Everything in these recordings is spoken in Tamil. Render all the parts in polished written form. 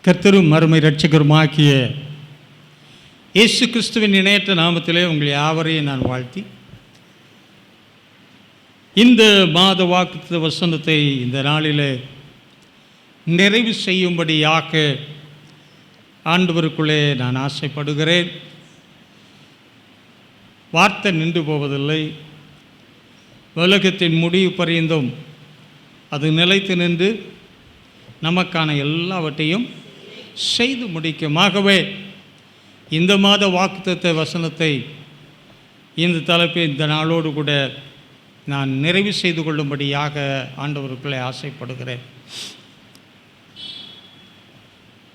கர்த்தரும் மறுமை இரட்சகருமாகிய இயேசு கிறிஸ்துவின் இணையற்ற நாமத்திலே உங்கள் யாவரையும் நான் வாழ்த்தி, இந்த மாத வாக்குத்தத்த வசனத்தை இந்த நாளிலே நிறைவு செய்யும்படியாக ஆண்டவருக்குள்ளே நான் ஆசைப்படுகிறேன். வார்த்தை நின்று போவதில்லை. உலகத்தின் முடிவு பரியந்தும் அது நிலைத்து நின்று நமக்கான எல்லாவற்றையும் செய்து முடிக்கும். ஆகவே இந்த மாத வாக்குத்தத்த வசனத்தை இந்த தலைப்பை இந்த நாளோடு கூட நான் நிறைவு செய்து கொள்ளும்படியாக ஆண்டவருக்குள்ளே ஆசைப்படுகிறேன்.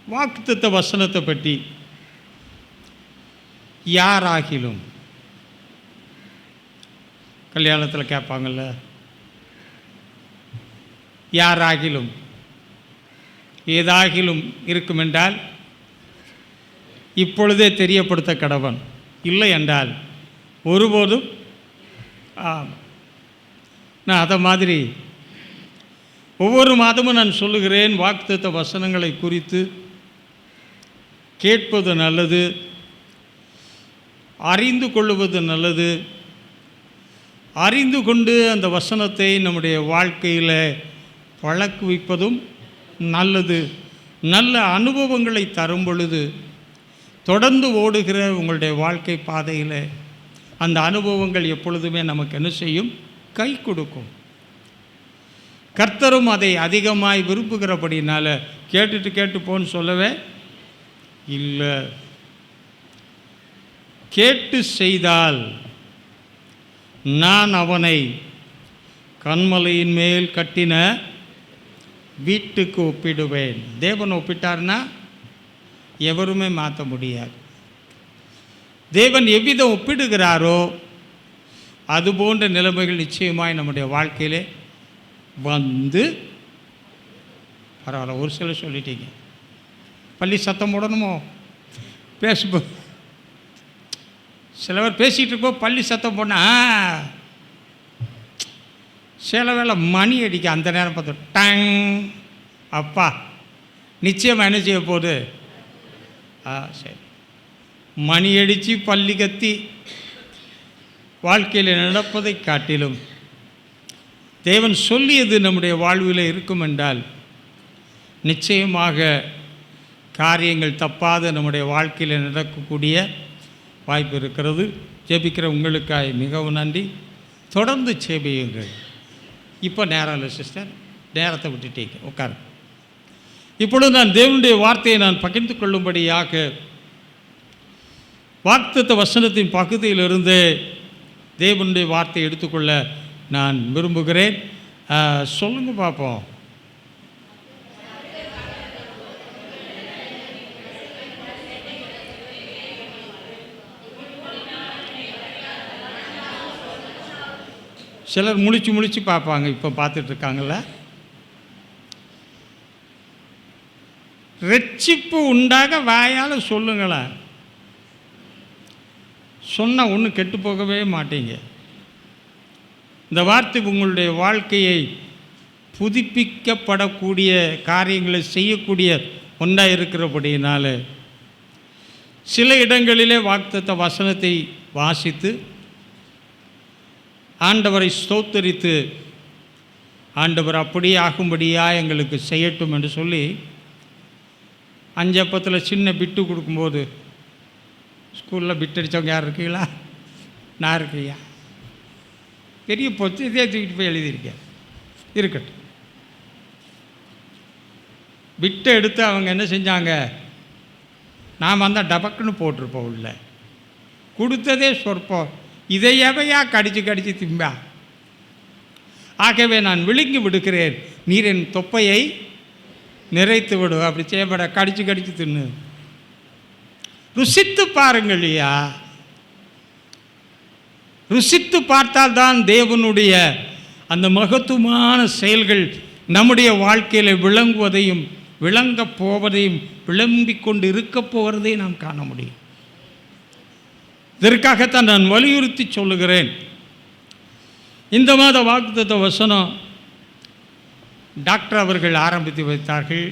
வாக்குத்தத்த வசனத்தை பற்றி யாராகிலும் கல்யாணத்தில் கேட்பாங்கள்ல, யாராகிலும் ஏதாகிலும் இருக்குமென்றால் இப்பொழுதே தெரியப்படுத்த கடவன், இல்லை என்றால் ஒருபோதும். நான் அதை மாதிரி ஒவ்வொரு மாதமும் நான் சொல்லுகிறேன், வாக்குத்தத்த வசனங்களை குறித்து கேட்பது நல்லது, அறிந்து கொள்ளுவது நல்லது. அறிந்து கொண்டு அந்த வசனத்தை நம்முடைய வாழ்க்கையில் பழக்குவிப்பதும் நல்லது. நல்ல அனுபவங்களை தரும் பொழுது தொடர்ந்து ஓடுகிற உங்களுடைய வாழ்க்கை பாதையில் அந்த அனுபவங்கள் எப்பொழுதுமே நமக்கு என்ன செய்யும்? கை கொடுக்கும். கர்த்தரும் அதை அதிகமாய் விரும்புகிறபடினால கேட்டு போன்னு சொல்லவே இல்லை. கேட்டு செய்தால் நான் அவனை கன்மலையின் மேல் கட்டின வீட்டுக்கு ஒப்பிடுவேன். தேவன் ஒப்பிட்டார்னா எவருமே மாற்ற முடியாது. தேவன் எவ்விதம் ஒப்பிடுகிறாரோ அதுபோன்ற நிலைமைகள் நிச்சயமாய் நம்முடைய வாழ்க்கையிலே வந்து பரவாயில்ல. ஒரு சிலர் சொல்லிட்டீங்க, பள்ளி சத்தம் போடணுமோ பேசும்போது. சிலவர் பேசிகிட்டு இருக்கோம் பள்ளி சத்தம் போனால் சில வேளை மணி அடிக்க அந்த நேரம் பார்த்து டங், அப்பா நிச்சயமாக என்ன செய்ய போகுது? சரி, மணி அடித்து பள்ளி கத்தி வாழ்க்கையில் நடப்பதை காட்டிலும் தேவன் சொல்லியது நம்முடைய வாழ்வில் இருக்கும் என்றால் நிச்சயமாக காரியங்கள் தப்பாத நம்முடைய வாழ்க்கையில் நடக்கக்கூடிய வாய்ப்பு இருக்கிறது. ஜெபிக்கிற உங்களுக்காக மிகவும் நன்றி. தொடர்ந்து ஜெபியுங்கள். இப்போ நேரம் இல்லை சிஸ்டர், நேரத்தை விட்டுட்டீங்க, உட்காரு. இப்பொழுது நான் தேவனுடைய வார்த்தையை நான் பகிர்ந்து கொள்ளும்படியாக வாக்குத்தத்த வசனத்தின் பகுதியிலிருந்து தேவனுடைய வார்த்தையை எடுத்துக்கொள்ள நான் விரும்புகிறேன். சொல்லுங்க பார்ப்போம். சிலர் முழிச்சு பார்ப்பாங்க, இப்போ பார்த்துட்ருக்காங்கள. ரட்சிப்பு உண்டாக வாயால் சொல்லுங்களேன். சொன்னால் ஒன்றும் கெட்டு போகவே மாட்டீங்க. இந்த வார்த்தை உங்களுடைய வாழ்க்கையை புதுப்பிக்கப்படக்கூடிய காரியங்களை செய்யக்கூடிய ஒன்றாக இருக்கிறபடியினால சில இடங்களிலே வாக்குத்தத்த வசனத்தை வாசித்து ஆண்டவரை ஸ்தோத்தரித்து ஆண்டவர் அப்படியே ஆகும்படியாக எங்களுக்கு செய்யட்டும் என்று சொல்லி அஞ்சப்பத்தில் சின்ன பிட்டு கொடுக்கும்போது, ஸ்கூலில் பிட் அடித்தவங்க யார் இருக்கீங்களா? நான் இருக்கையா, பெரிய பொத்து இதே தூக்கிட்டு போய் எழுதியிருக்கேன். இருக்கட்டும். பிட்டை எடுத்து அவங்க என்ன செஞ்சாங்க, நாம் வந்தால் டபக்குன்னு போட்டிருப்போம். உள்ள கொடுத்ததே சொற்பம், இதை எவையா கடிச்சு திம்பா. ஆகவே நான் விழுங்கி விடுக்கிறேன், நீர் என் தொப்பையை நிறைத்து விடு. அப்படி செய்யப்பட கடிச்சு தின்னு ருசித்து பாருங்கள் ஐயா. ருசித்து பார்த்தால்தான் தேவனுடைய அந்த மகத்துவமான செயல்கள் நம்முடைய வாழ்க்கையில் விளங்குவதையும் விளங்கப் போவதையும் விளம்பிக் கொண்டு இருக்க போகிறதையும் நாம் காண முடியும். இதற்காகத்தான் நான் வலியுறுத்தி சொல்லுகிறேன். இந்த மாத வாக்குத்தத்த வசனம் டாக்டர் அவர்கள் ஆரம்பித்து வைத்தார்கள்.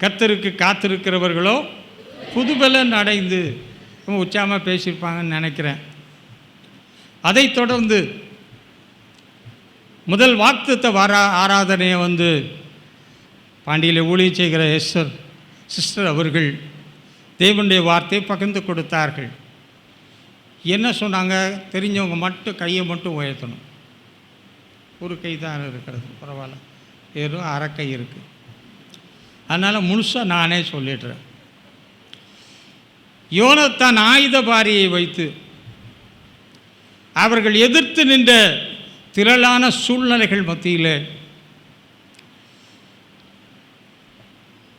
கர்த்தருக்கு காத்திருக்கிறவர்களோ புதுபலன் அடைந்து, உற்சாகமாக பேசியிருப்பாங்கன்னு நினைக்கிறேன். அதைத் தொடர்ந்து முதல் வாக்குத்தத்த ஆராதனையை பாண்டியில் ஊழியம் செய்கிற எஸ்டர் சிஸ்டர் அவர்கள் தேவனுடைய வார்த்தையை பகிர்ந்து கொடுத்தார்கள். என்ன சொன்னாங்க? தெரிஞ்சவங்க மட்டும் கையை மட்டும் உயர்த்தணும். ஒரு கை தான் இருக்கிறது, பரவாயில்ல, வெறும் அரை கை இருக்குது. அதனால் முழுசாக நானே சொல்லிடுறேன். யோனத்தான் ஆயுதபாரியை வைத்து அவர்கள் எதிர்த்து நின்ற திரளான சூழ்நிலைகள் மத்தியில்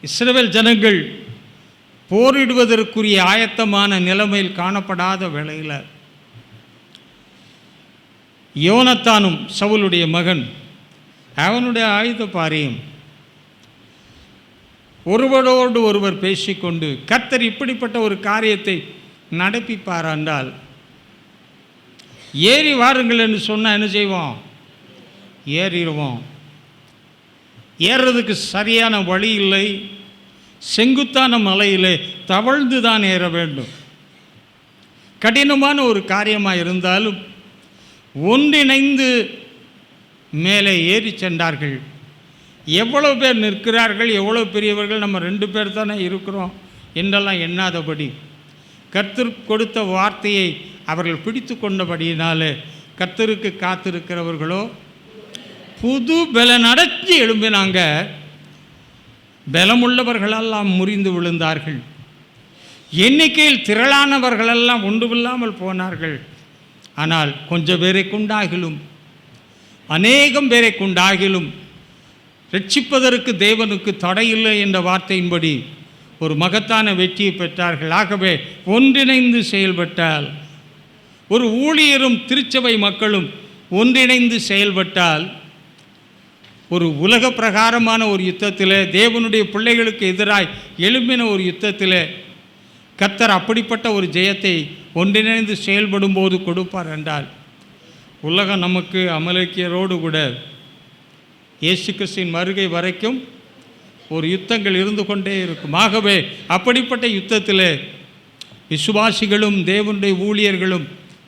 இஸ்ரவேல் ஜனங்கள் போரிடுவதற்குரிய ஆயத்தமான நிலைமையில் காணப்படாத வேளையில் யோனத்தானும் சவுலுடைய மகன் அவனுடைய ஆயுதபாரியும் ஒருவரோடு ஒருவர் பேசிக்கொண்டு கர்த்தர் இப்படிப்பட்ட ஒரு காரியத்தை நடப்பிப்பார் என்றால் ஏறி வாருங்கள் என்று சொன்னால் என்ன செய்வோம்? ஏறிடுவோம். ஏறுறதுக்கு சரியான வழி இல்லை. செங்குத்தான மலையிலே தவழ்ந்து தான் ஏற வேண்டும். கடினமான ஒரு காரியமாக இருந்தாலும் ஒன்றிணைந்து மேலே ஏறி சென்றார்கள். எவ்வளோ பேர் நிற்கிறார்கள், எவ்வளோ பெரியவர்கள், நம்ம 2 பேர் தானே இருக்கிறோம் என்றெல்லாம் எண்ணாதபடி கர்த்தர் கொடுத்த வார்த்தையை அவர்கள் பிடித்து கொண்டபடியினாலே கர்த்தருக்கு காத்திருக்கிறவர்களோ புது பலன் அடைச்சி எழும்பினாங்க. பலமுள்ளவர்களெல்லாம் முறிந்து விழுந்தார்கள். எண்ணிக்கையில் திரளானவர்களெல்லாம் ஒன்றுமில்லாமல் போனார்கள். ஆனால் கொஞ்சம் பேரை கொண்டாகிலும் அநேகம் பேரை கொண்டாகிலும் ரட்சிப்பதற்கு தேவனுக்கு தடையில்லை என்ற வார்த்தையின்படி ஒரு மகத்தான வெற்றியை பெற்றார்கள். ஆகவே ஒன்றிணைந்து செயல்பட்டால், ஒரு ஊழியரும் திருச்சபை மக்களும் ஒன்றிணைந்து செயல்பட்டால், ஒரு உலக பிரகாரமான ஒரு யுத்தத்தில், தேவனுடைய பிள்ளைகளுக்கு எதிராய் எழும்பின ஒரு யுத்தத்தில் கர்த்தர் அப்படிப்பட்ட ஒரு ஜெயத்தை ஒன்றிணைந்து செயல்படும் போது கொடுப்பார் என்றால், உலகம் நமக்கு அமலேக்கியரோடு கூட இயேசு கிறிஸ்துவின் வருகை வரைக்கும் ஒரு யுத்தங்கள் இருந்து கொண்டே இருக்கும். ஆகவே அப்படிப்பட்ட யுத்தத்தில் விசுவாசிகளும் தேவனுடைய ஊழியர்களும்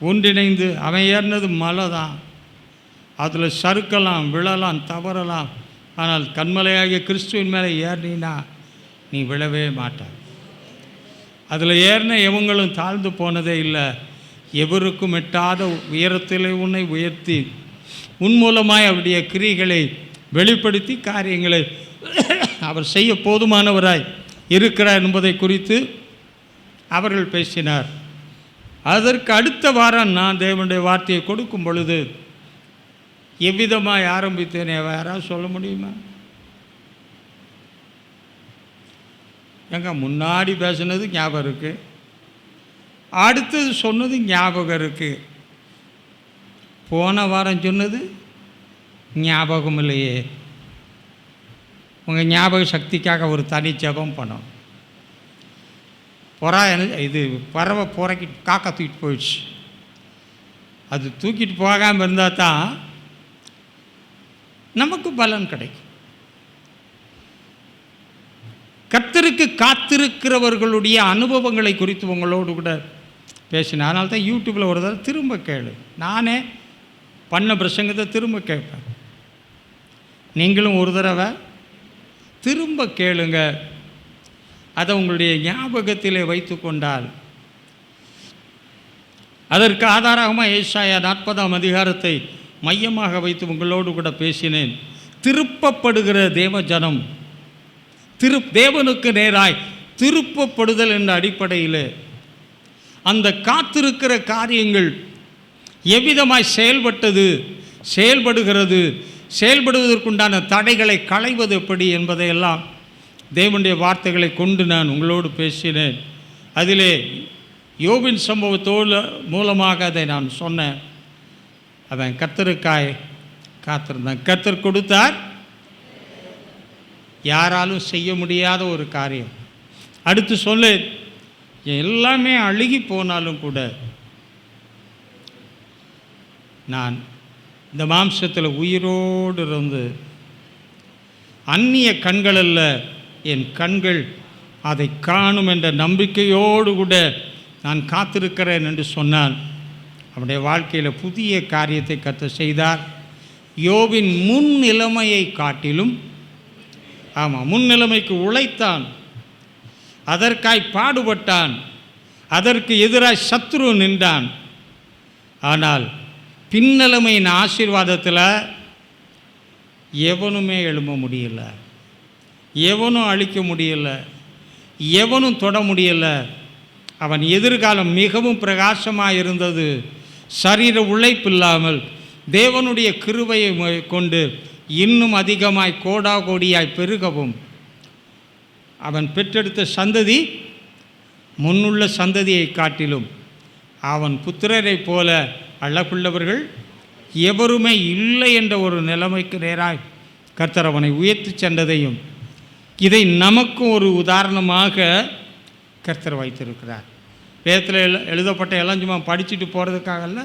ஒன்றிணைந்து, அவன் ஏறினது மலை தான், அதில் சறுக்கலாம், விழலாம், தவறலாம். ஆனால் கண்மலையாகிய கிறிஸ்துவின் மேலே ஏறினா நீ விழவே மாட்டாய். அதில் ஏறின எவங்களும் தாழ்ந்து போனதே இல்லை. எவருக்கும் எட்டாத உயரத்தில் உன்னை உயர்த்தி உன் மூலமாய் அவருடைய கிரியைகளை வெளிப்படுத்தி காரியங்களை அவர் செய்ய போதுமானவராய் இருக்கிறார் என்பதை குறித்து அவர்கள் பேசினார். அதற்கு அடுத்த வாரம் நான் தேவனுடைய வார்த்தையை கொடுக்கும் பொழுது எவ்விதமாக ஆரம்பித்தேனே யாராவது சொல்ல முடியுமா? எங்க முன்னாடி பேசுனது ஞாபகம் இருக்குது, அடுத்தது சொன்னது ஞாபகம் இருக்குது, போன வாரம் சொன்னது ஞாபகம் இல்லையே. உங்கள் ஞாபக சக்திக்காக ஒரு தனி ஜெபம் பண்ணோம். இது பறவை புறக்கிட்டு காக்கா தூக்கிட்டு போயிடுச்சு. அது தூக்கிட்டு போகாமல் இருந்தால் தான் நமக்கு பலன் கிடைக்கும். கர்த்தருக்கு காத்திருக்கிறவர்களுடைய அனுபவங்களை குறித்து உங்களோடு கூட பேசினேன். அதனால தான் யூடியூப்பில் ஒரு தடவை திரும்ப கேளு. நானே பண்ண பிரசங்கத்தை திரும்ப கேட்பேன். நீங்களும் ஒரு தடவை திரும்ப கேளுங்க. அதை உங்களுடைய ஞாபகத்திலே வைத்து கொண்டால், அதற்கு ஆதாரமாக ஏசாயா 40ஆம் அதிகாரத்தை மையமாக வைத்து உங்களோடு கூட பேசினேன். திருப்பப்படுகிற தேவஜனம், தேவனுக்கு நேராய் திருப்பப்படுதல் என்ற அடிப்படையில் அந்த காத்திருக்கிற காரியங்கள் எவ்விதமாய் செயல்படுவதற்குண்டான தடைகளை களைவது எப்படி என்பதையெல்லாம் தேவனுடைய வார்த்தைகளை கொண்டு நான் உங்களோடு பேசினேன். அதிலே யோபின் சம்பவத்தோடு மூலமாக அதை நான் சொன்னேன். அவன் கர்த்தருக்காய் காத்திருந்தான். கர்த்தர் கொடுத்தார், யாராலும் செய்ய முடியாத ஒரு காரியம். அடுத்து சொல்ல, எல்லாமே அழுகி போனாலும் கூட நான் இந்த மாம்சத்தில் உயிரோடு இருந்து, அந்நிய கண்களல்ல என் கண்கள் அதை காணும் என்ற நம்பிக்கையோடு கூட நான் காத்திருக்கிறேன் என்று சொன்னான். அவனுடைய வாழ்க்கையில் புதிய காரியத்தை கர்த்தர் செய்தார். யோபின் முன் நிலைமையை காட்டிலும், முன் நிலைமைக்கு உழைத்தான், அதற்காய் பாடுபட்டான், அதற்கு எதிராக சத்ரு நின்றான். ஆனால் பின்னிலைமையின் ஆசீர்வாதத்தில் எவனுமே எழும்ப முடியல, எவனும் அழிக்க முடியல, எவனும் தொட முடியல. அவன் எதிர்காலம் மிகவும் பிரகாசமாக இருந்தது. சரீர உழைப்பில்லாமல் தேவனுடைய கிருபையை கொண்டு இன்னும் அதிகமாய் கோடா கோடியாய் பெருகவும் அவன் பெற்றெடுத்த சந்ததி முன்னுள்ள சந்ததியை காட்டிலும் அவன் புத்திரரை போல அழகுள்ளவர்கள் எவருமே இல்லை என்ற ஒரு நிலைமைக்கு நேராய் கர்த்தர் அவனை உயர்த்தி சென்றதையும், இதை நமக்கும் ஒரு உதாரணமாக கர்த்தர் வைத்திருக்கிறார். வேதத்தில் எழுதப்பட்ட எல்லாம் சும்மா படிச்சுட்டு போகிறதுக்காகல,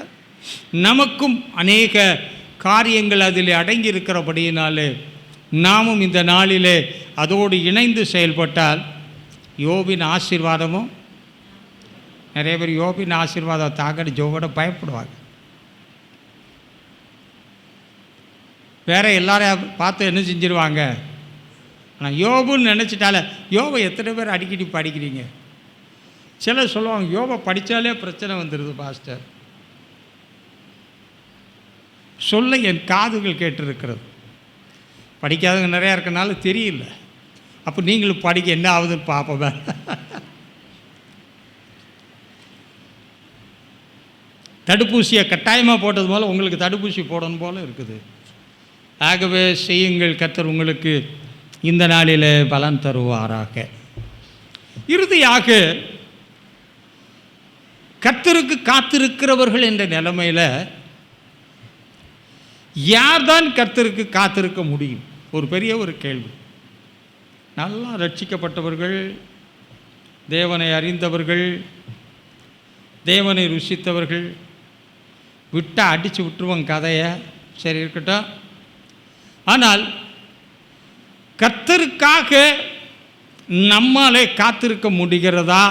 நமக்கும் அநேக காரியங்கள் அதில் அடங்கி இருக்கிறபடியினாலே நாமும் இந்த நாளிலே அதோடு இணைந்து செயல்பட்டால் யோபின் ஆசீர்வாதமும், நிறைய பேர் யோபின் ஆசீர்வாதம் தாக்கடி ஜோகோட பயப்படுவாங்க. வேற எல்லாரையும் பார்த்து என்ன செஞ்சிருவாங்க. ஆனால் யோபுன்னு நினச்சிட்டால, யோபை எத்தனை பேர் அடிக்கடி படிக்கிறீங்க? சிலர் சொல்லுவாங்க யோபை படித்தாலே பிரச்சனை வந்துடுது பாஸ்டர். சொல்ல என் காதுகள் கேட்டிருக்கிறது. படிக்காதவங்க நிறையா இருக்கனால தெரியல. அப்போ நீங்களும் படிக்க என்ன ஆகுதுன்னு பார்ப்போம். தடுப்பூசியை கட்டாயமாக போட்டது போல் உங்களுக்கு தடுப்பூசி போடணும் போல் இருக்குது. ஆகவே செய்யுங்கள், கர்த்தர் உங்களுக்கு இந்த நாளில் பலன் தருவாராக. இறுதியாக கர்த்தருக்கு காத்திருக்கிறவர்கள் என்ற நிலைமையில் யார்தான் கர்த்தருக்கு காத்திருக்க முடியும்? ஒரு பெரிய ஒரு கேள்வி. நல்லா ரட்சிக்கப்பட்டவர்கள், தேவனை அறிந்தவர்கள், தேவனை ருசித்தவர்கள் விட்டால் அடித்து விட்டுருவோம் கதையை, சரி இருக்கட்டும். ஆனால் கர்த்தருக்காக நம்மாலே காத்திருக்க முடிகிறதா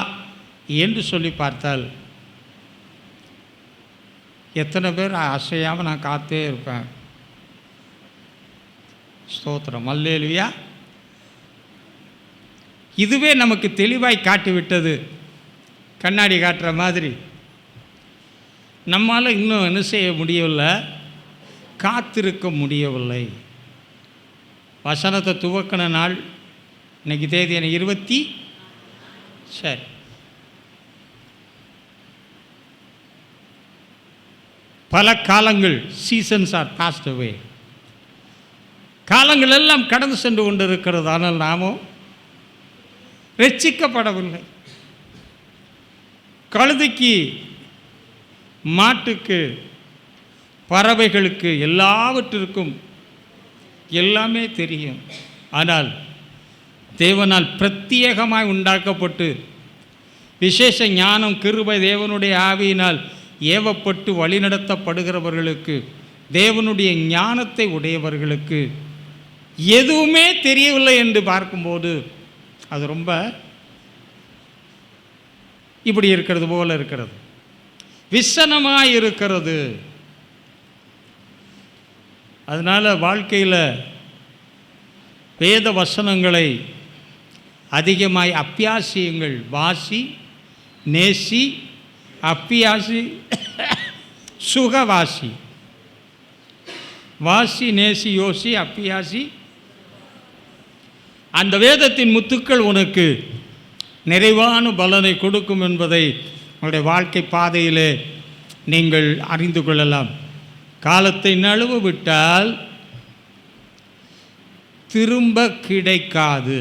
என்று சொல்லி பார்த்தால், எத்தனை பேர் அசையாமல் நான் காத்தே இருப்பேன்? ஸ்தோத்திரம், அல்லேலூயா. இதுவே நமக்கு தெளிவாய் காட்டிவிட்டது, கண்ணாடி காட்டுற மாதிரி. நம்மால் இன்னும் என்ன செய்ய முடியவில்லை, காத்திருக்க முடியவில்லை. வசனத்தை துவக்கின நாள் இன்னைக்கு தேதி 20. சரி, பல காலங்கள், சீசன்ஸ் ஆர் பாஸ்ட் அவே, காலங்கள் எல்லாம் கடந்து சென்று கொண்டு இருக்கிறது. ஆனால் நாமோ ரட்சிக்கப்படவில்லை. கழுதைக்கு, மாட்டுக்கு, பறவைகளுக்கு எல்லாவற்றிற்கும் எல்லாமே தெரியும். ஆனால் தேவனால் பிரத்யேகமாய் உண்டாக்கப்பட்டு விசேஷ ஞானம், கிருபை, தேவனுடைய ஆவியினால் ஏவப்பட்டு வழிநடத்தப்படுகிறவர்களுக்கு, தேவனுடைய ஞானத்தை உடையவர்களுக்கு எதுவுமே தெரியவில்லை என்று பார்க்கும்போது அது ரொம்ப இப்படி இருக்கிறது போல இருக்கிறது, விசனமாக இருக்கிறது. அதனால் வாழ்க்கையில் வேத வசனங்களை அதிகமாய் அப்பியாசியுங்கள். வாசி, நேசி, அப்பியாசி, சுகவாசி. வாசி, நேசி, யோசி, அப்பியாசி. அந்த வேதத்தின் முத்துக்கள் உனக்கு நிறைவான பலனை கொடுக்கும் என்பதை உங்களுடைய வாழ்க்கை பாதையிலே நீங்கள் அறிந்து கொள்ளலாம். காலத்தை நழுவ விட்டால் திரும்ப கிடைக்காது.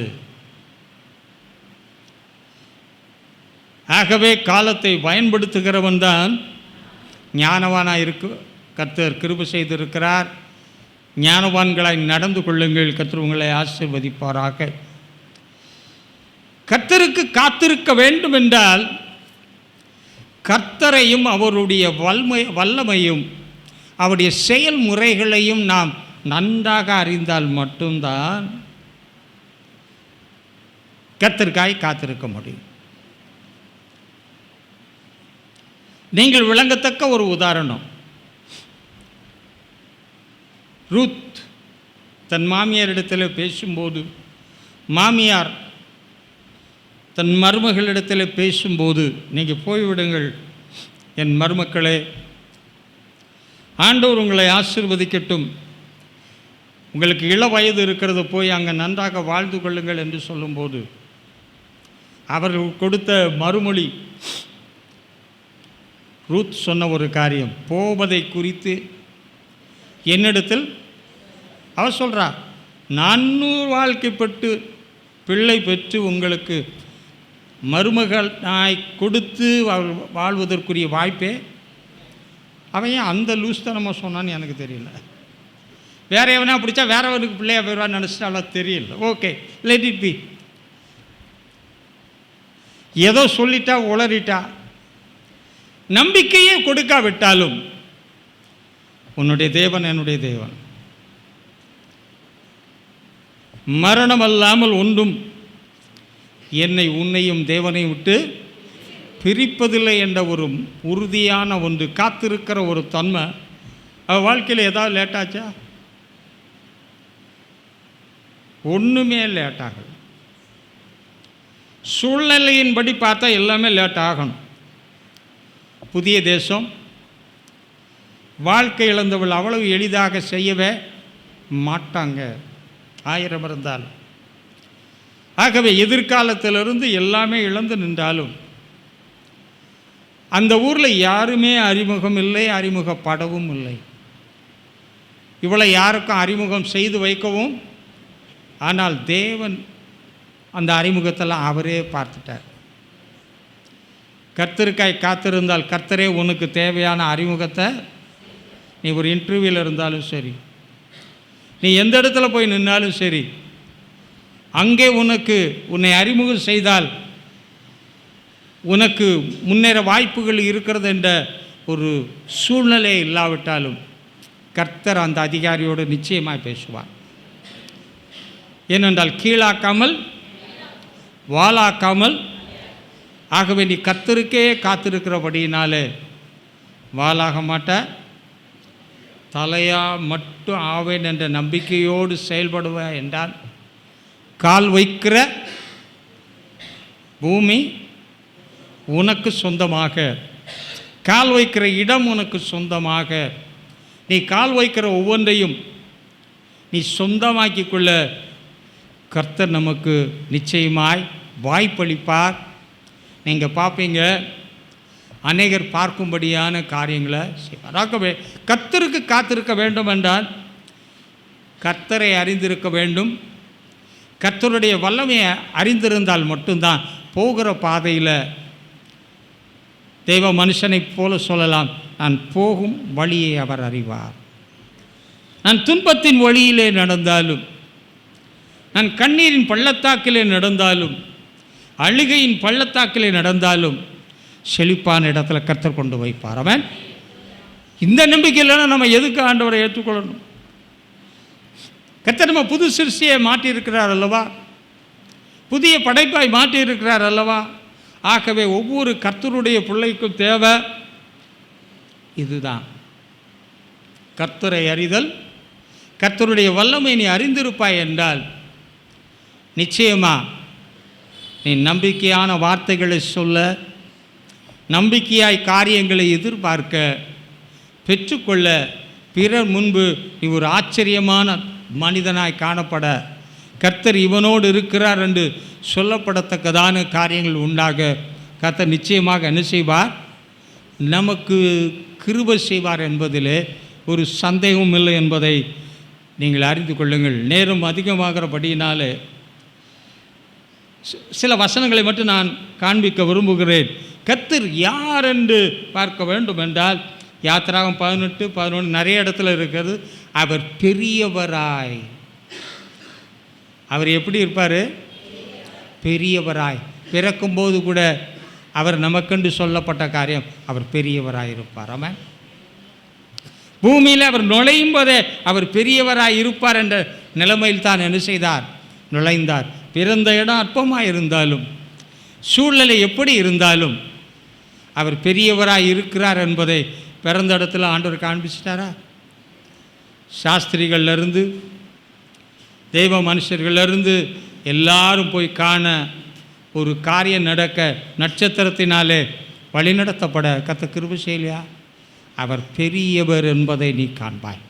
ஆகவே காலத்தை பயன்படுத்துகிறவன் தான் ஞானவானாக இருக்கு. கர்த்தர் கிருபை செய்திருக்கிறார். ஞானவான்களாய் நடந்து கொள்ளுங்கள். கர்த்தர் உங்களை ஆசீர்வதிப்பாராக. கர்த்தருக்கு காத்திருக்க வேண்டும் என்றால் கர்த்தரையும் அவருடைய வல்லமையும் அவருடைய செயல்முறைகளையும் நாம் நன்றாக அறிந்தால் மட்டும்தான் கர்த்தருக்காய் காத்திருக்க முடியும். நீங்கள் விளங்கத்தக்க ஒரு உதாரணம், ரூத் தன் மாமியாரிடத்தில் பேசும்போது, மாமியார் தன் மருமகளிடத்தில் பேசும்போது, நீங்கள் போய்விடுங்கள் என் மருமக்களே, ஆண்டவர் உங்களை ஆசீர்வதிக்கட்டும், உங்களுக்கு இள வயது இருக்கிறது, போய் அங்கே நன்றாக வாழ்ந்து கொள்ளுங்கள் என்று சொல்லும்போது அவர்கள் கொடுத்த மறுமொழி, ரூத் சொன்ன ஒரு காரியம், போவதை குறித்து என்னிடத்தில் அவர் சொல்கிறா, 400 வாழ்க்கைப்பட்டு பிள்ளை பெற்று உங்களுக்கு மருமகள் நாய் கொடுத்து வாழ்வதற்குரிய வாய்ப்பே, அவன் ஏன் அந்த லூஸ்தனமாக சொன்னான்னு எனக்கு தெரியல. வேற எவனா பிடிச்சா வேறவனுக்கு பிள்ளையா போயிடுவான்னு நினச்சிட்டாலும் தெரியல. Okay, let it be. ஏதோ சொல்லிட்டா உளறிட்டா, நம்பிக்கையே கொடுக்காவிட்டாலும் உன்னுடைய தேவன் என்னுடைய தேவன், மரணம் அல்லாமல் ஒன்றும் என்னை உன்னையும் தேவனையும் விட்டு பிரிப்பதில்லை என்ற ஒரு உறுதியான ஒன்று, காத்திருக்கிற ஒரு தன்மை. அவள் வாழ்க்கையில் ஏதாவது லேட்டாச்சா? ஒன்றுமே லேட் ஆகல. சூழ்நிலையின்படி பார்த்தா எல்லாமே லேட் ஆகணும். புதிய தேசம், வாழ்க்கை இழந்தவள் அவ்வளவு எளிதாக செய்யவே மாட்டாங்க, 1000 இருந்தால். ஆகவே எதிர்காலத்திலிருந்து எல்லாமே இழந்து நின்றாலும் அந்த ஊரில் யாருமே அறிமுகம் இல்லை, அறிமுகப்படவும் இல்லை. இவளை யாருக்கும் அறிமுகம் செய்து வைக்கவும், ஆனால் தேவன் அந்த அறிமுகத்தெல்லாம் அவரே பார்த்துட்டார். கர்த்தருக்காய் காத்திருந்தால் கர்த்தரே உனக்கு தேவையான அறிமுகத்தை, நீ ஒரு இன்டர்வியூவில் இருந்தாலும் சரி, நீ எந்த இடத்துல போய் நின்னாலும் சரி, அங்கே உன்னை அறிமுகம் செய்தால் உனக்கு முன்னேற வாய்ப்புகள் இருக்கிறது என்ற ஒரு சூழ்நிலை இல்லாவிட்டாலும் கர்த்தர் அந்த அதிகாரியோடு நிச்சயமாக பேசுவார். ஏனென்றால் கீழாக்காமல் வாளாக்காமல், ஆகவே நீ கர்த்தருக்கே காத்திருக்கிறபடியினாலே வாளாக மாட்ட, தலையா மட்டும் ஆவேன் என்ற நம்பிக்கையோடு செயல்படுவ என்றால், கால் வைக்கிற பூமி உனக்கு சொந்தமாக, கால் வைக்கிற இடம் உனக்கு சொந்தமாக, நீ கால் வைக்கிற ஒவ்வொன்றையும் நீ சொந்தமாக்கி கொள்ள கர்த்தர் நமக்கு நிச்சயமாய் வாய்ப்பளிப்பார். நீங்கள் பார்ப்பீங்க, அநேகர் பார்க்கும்படியான காரியங்களை செய்வார். ஆகவே கர்த்தருக்கு காத்திருக்க வேண்டும் என்றால் கர்த்தரை அறிந்திருக்க வேண்டும். கர்த்தருடைய வல்லமையை அறிந்திருந்தால் மட்டும்தான் போகிற பாதையில் தெய்வ மனுஷனைப் போல சொல்லலாம், நான் போகும் வழியை அவர் அறிவார். நான் துன்பத்தின் வழியிலே நடந்தாலும், நான் கண்ணீரின் பள்ளத்தாக்கிலே நடந்தாலும், அழுகையின் பள்ளத்தாக்கிலே நடந்தாலும் செழிப்பான இடத்துல கர்த்தர் கொண்டு வைப்பார். அவன் இந்த நம்பிக்கையில் நம்ம எதுக்கு ஆண்டவரை ஏற்றுக்கொள்ளணும்? கர்த்தர் நம்ம புது சிருஷ்டியை மாற்றியிருக்கிறார் அல்லவா, புதிய படைப்பாய் மாற்றியிருக்கிறார் அல்லவா. ஆகவே ஒவ்வொரு கர்த்தருடைய பிள்ளைக்கும் தேவை இதுதான், கர்த்தரை அறிதல். கர்த்தருடைய வல்லமை நீ அறிந்திருப்பாய் என்றால் நிச்சயமா நீ நம்பிக்கையான வார்த்தைகளை சொல்ல, நம்பிக்கையாய் காரியங்களை எதிர்பார்க்க, பெற்றுக்கொள்ள, பிறர் முன்பு நீ ஒரு ஆச்சரியமான மனிதனாய் காணப்பட, கர்த்தர் இவனோடு இருக்கிறார் என்று சொல்லப்படத்தக்கதான காரியங்கள் உண்டாக கர்த்தர் நிச்சயமாக என்ன செய்வார்? நமக்கு கிருபை செய்வார் என்பதிலே ஒரு சந்தேகமும் இல்லை என்பதை நீங்கள் அறிந்து கொள்ளுங்கள். நேரம் அதிகமாகிறபடியினாலே சில வசனங்களை மட்டும் நான் காண்பிக்க விரும்புகிறேன். கர்த்தர் யார் என்று பார்க்க வேண்டும் என்றால் யாத்திராகம் 18-11 நிறைய இடத்துல இருக்கிறது. அவர் பெரியவராய், அவர் எப்படி இருப்பார்? பெரியவராய். பிறக்கும்போது கூட அவர் நமக்கென்று சொல்லப்பட்ட காரியம், அவர் பெரியவராய் இருப்பார். ஆமாம், பூமியில் அவர் நுழையும் போதே அவர் பெரியவராய் இருப்பார் என்ற நிலைமையில் தான் என்ன செய்தார்? நுழைந்தார். பிறந்த இடம் அற்பமாக இருந்தாலும், சூழ்நிலை எப்படி இருந்தாலும், அவர் பெரியவராக இருக்கிறார் என்பதை பிறந்த இடத்துல ஆண்டவர் காண்பிச்சிட்டாரா? சாஸ்திரிகள்லேருந்து தெய்வ மனுஷர்கள்லேருந்து எல்லாரும் போய் காண, ஒரு காரியம் நடக்க நட்சத்திரத்தினாலே வழிநடத்தப்பட கர்த்தர் கிருபை செய்யலையா? அவர் பெரியவர் என்பதை நீ காண்பாய்.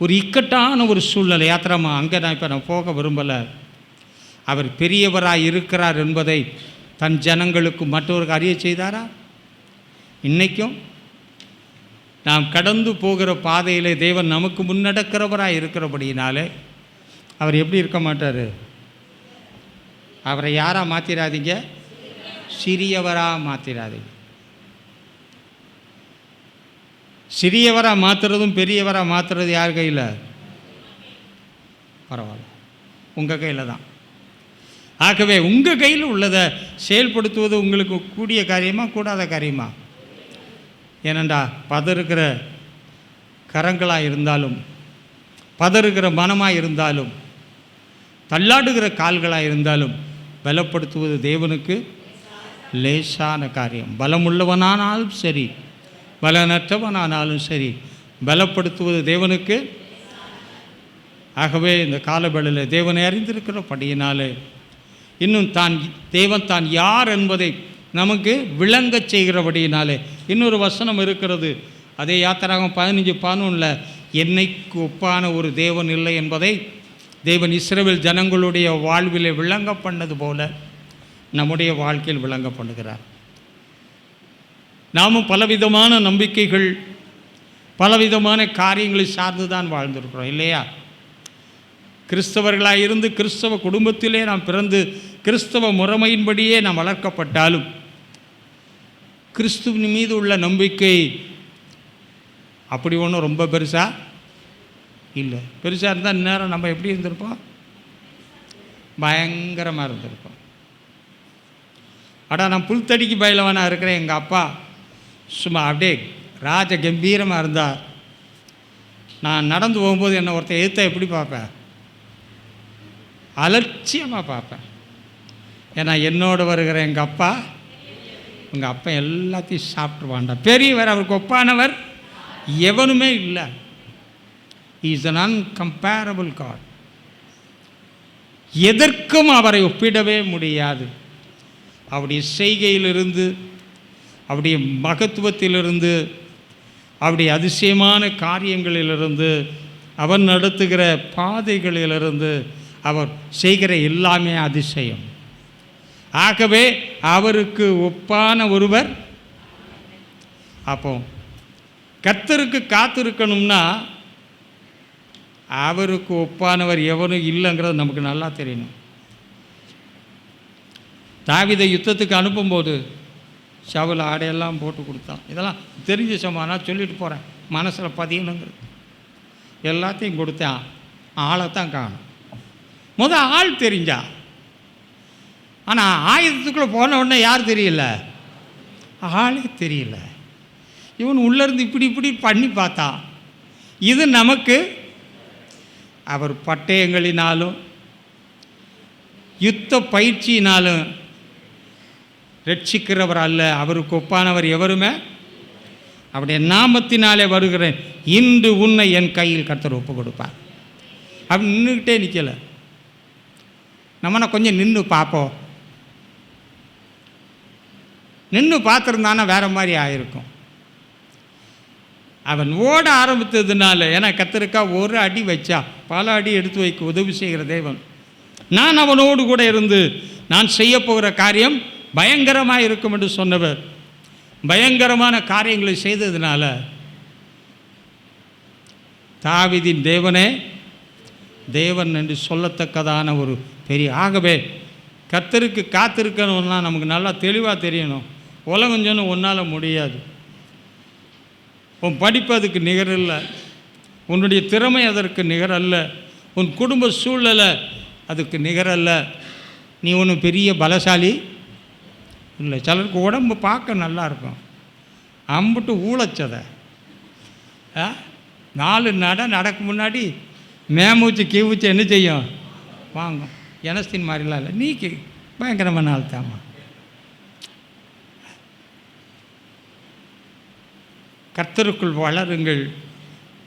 ஒரு இக்கட்டான ஒரு சூழ்நிலை யாத்திரமா, அங்கே நான் போக விரும்பலை. அவர் பெரியவராக இருக்கிறார் என்பதை தன் ஜனங்களுக்கு மற்றவருக்கு அறிய செய்தாரா? இன்றைக்கும் நாம் கடந்து போகிற பாதையிலே தேவன் நமக்கு முன்னடக்கிறவராக இருக்கிறபடியினாலே அவர் எப்படி இருக்க மாட்டார்? அவரை யாராக மாற்றிடாதீங்க, சிறியவராக மாற்றிடாதீங்க. சிறியவராக மாற்றுறதும் பெரியவராக மாற்றுறது யார் கையில்? பரவாயில்ல, உங்கள் கையில் தான். ஆகவே உங்கள் கையில் உள்ளதை செயல்படுத்துவது உங்களுக்கு கூடிய காரியமா கூடாத காரியமா? ஏனண்டா பதறுகிற கரங்களாக இருந்தாலும், பதறுகிற மனமாக இருந்தாலும், தள்ளாடுகிற கால்களாக இருந்தாலும் பலப்படுத்துவது தேவனுக்கு லேசான காரியம். பலமுள்ளவனானாலும் சரி, பலனற்றவனானாலும் சரி, பலப்படுத்துவது தேவனுக்கு. ஆகவே இந்த காலவேளையில் தேவனை அறிந்திருக்கிறபடியினாலே இன்னும் தேவன் தான் யார் என்பதை நமக்கு விளங்கச் செய்கிறபடியினாலே இன்னொரு வசனம் இருக்கிறது. அதே யாத்திராகமம் 15:11 என்னைக்கு ஒப்பான ஒரு தேவன் இல்லை என்பதை தேவன் இஸ்ரவேல் ஜனங்களுடைய வாழ்விலே விளங்க பண்ணது போல நம்முடைய வாழ்க்கையில் விளங்க பண்ணுகிறார். நாமும் பலவிதமான நம்பிக்கைகள், பலவிதமான காரியங்களை சார்ந்து தான் வாழ்ந்திருக்கிறோம் இல்லையா? கிறிஸ்தவர்களாக இருந்து கிறிஸ்தவ குடும்பத்திலே நாம் பிறந்து கிறிஸ்தவ முறைமையின்படியே நாம் வளர்க்கப்பட்டாலும் கிறிஸ்துவின் மீது உள்ள நம்பிக்கை அப்படி ஒன்றும் ரொம்ப பெருசாக இல்லை. பெருசாக இருந்தால் இந்நேரம் நம்ம எப்படி இருந்திருப்போம்? பயங்கரமாக இருந்திருப்போம். அடா நான் புல்தடிக்கு பயிலவனாக இருக்கிறேன். எங்கள் அப்பா சும்மா அப்படியே ராஜ கம்பீரமாக இருந்தால் நான் நடந்து போகும்போது என்னை ஒருத்தர் எதிர்த்தா எப்படி பார்ப்பேன்? அலட்சியமாக பார்ப்பேன். ஏன்னா என்னோடு வருகிற எங்கள் அப்பா, உங்கள் அப்பா எல்லாத்தையும் சாப்பிட்ருவான்டா. பெரியவர், அவருக்கு ஒப்பானவர் எவனுமே இல்லை. Is an incomparable god. எதற்கும் அவரை ஒப்பிடவே முடியாது. அவருடைய செய்கையிலிருந்து, அவருடைய மகத்துவத்திலிருந்து, அவருடைய அதிசயமான காரியங்களிலிருந்து, அவர் நடத்துகிற பாதைகளிலிருந்து, அவர் செய்கிற எல்லாமே அதிசயம். ஆகவே அவருக்கு ஒப்பான ஒருவர். அப்போ கர்த்தருக்கு காத்திருக்கணும்னா அவருக்கு ஒப்பானவர் எவரும் இல்லைங்கிறது நமக்கு நல்லா தெரியணும். தாவீதை யுத்தத்துக்கு அனுப்பும்போது சவுல் ஆடையெல்லாம் போட்டு கொடுத்தான். இதெல்லாம் தெரிஞ்ச சமானா சொல்லிட்டு போகிறேன், மனசில் பதியணுங்கிறது. எல்லாத்தையும் கொடுத்தான், ஆளைத்தான் காணும். ஆள் தெரிஞ்சா, ஆனால் ஆயுதத்துக்குள்ளே போன உடனே யார் தெரியல? ஆளே தெரியல. இவன் உள்ளேருந்து இப்படி இப்படி பண்ணி பார்த்தான். இது நமக்கு அவர் பட்டயங்களினாலும் யுத்த பயிற்சியினாலும் ரட்சிக்கிறவர் அல்ல. அவருக்கு ஒப்பானவர் எவருமே. அவருடைய நாமத்தினாலே வருகிறேன், இன்று உன்னை என் கையில் கர்த்தர் ஒப்பு கொடுப்பார். அப்படி நின்றுக்கிட்டே நிற்கலை. நம்மனா கொஞ்சம் நின்று பார்ப்போம். நின்று பார்த்துருந்தானா வேறு மாதிரி ஆயிருக்கும். அவன் ஓட ஆரம்பித்ததுனால, ஏன்னா கர்த்தருக்கா ஒரு அடி வச்சா பல அடி எடுத்து வைக்க உதவி செய்கிற தேவன். நான் அவனோடு கூட இருந்து நான் செய்ய போகிற காரியம் பயங்கரமாக இருக்கும் என்று சொன்னவர் பயங்கரமான காரியங்களை செய்ததுனால தாவீதின் தேவனே தேவன் என்று சொல்லத்தக்கதான ஒரு பெரிய. ஆகவே கர்த்தருக்கு காத்திருக்கணும்னா நமக்கு நல்லா தெளிவாக தெரியணும். உலகம் சொன்ன ஒன்றால் முடியாது. உன் படிப்பு அதுக்கு நிகரில்லை, உன்னுடைய திறமை அதற்கு நிகரல்ல, உன் குடும்ப சூழ்நிலை அதுக்கு நிகரல்ல. நீ ஒன்றும் பெரிய பலசாலி இல்லை. சிலருக்கு உடம்பு பார்க்க நல்லா இருக்கும், அம்புட்டு ஊழச்சதை 4 நடக்க முன்னாடி மேமூச்சு கீவூச்சு என்ன செய்யும்? வாங்கும். எனஸ்தின் மாதிரிலாம் இல்லை, நீக்கு பயங்கரமான ஆள் தாம்மா. கர்த்தருக்குள் வளருங்கள்.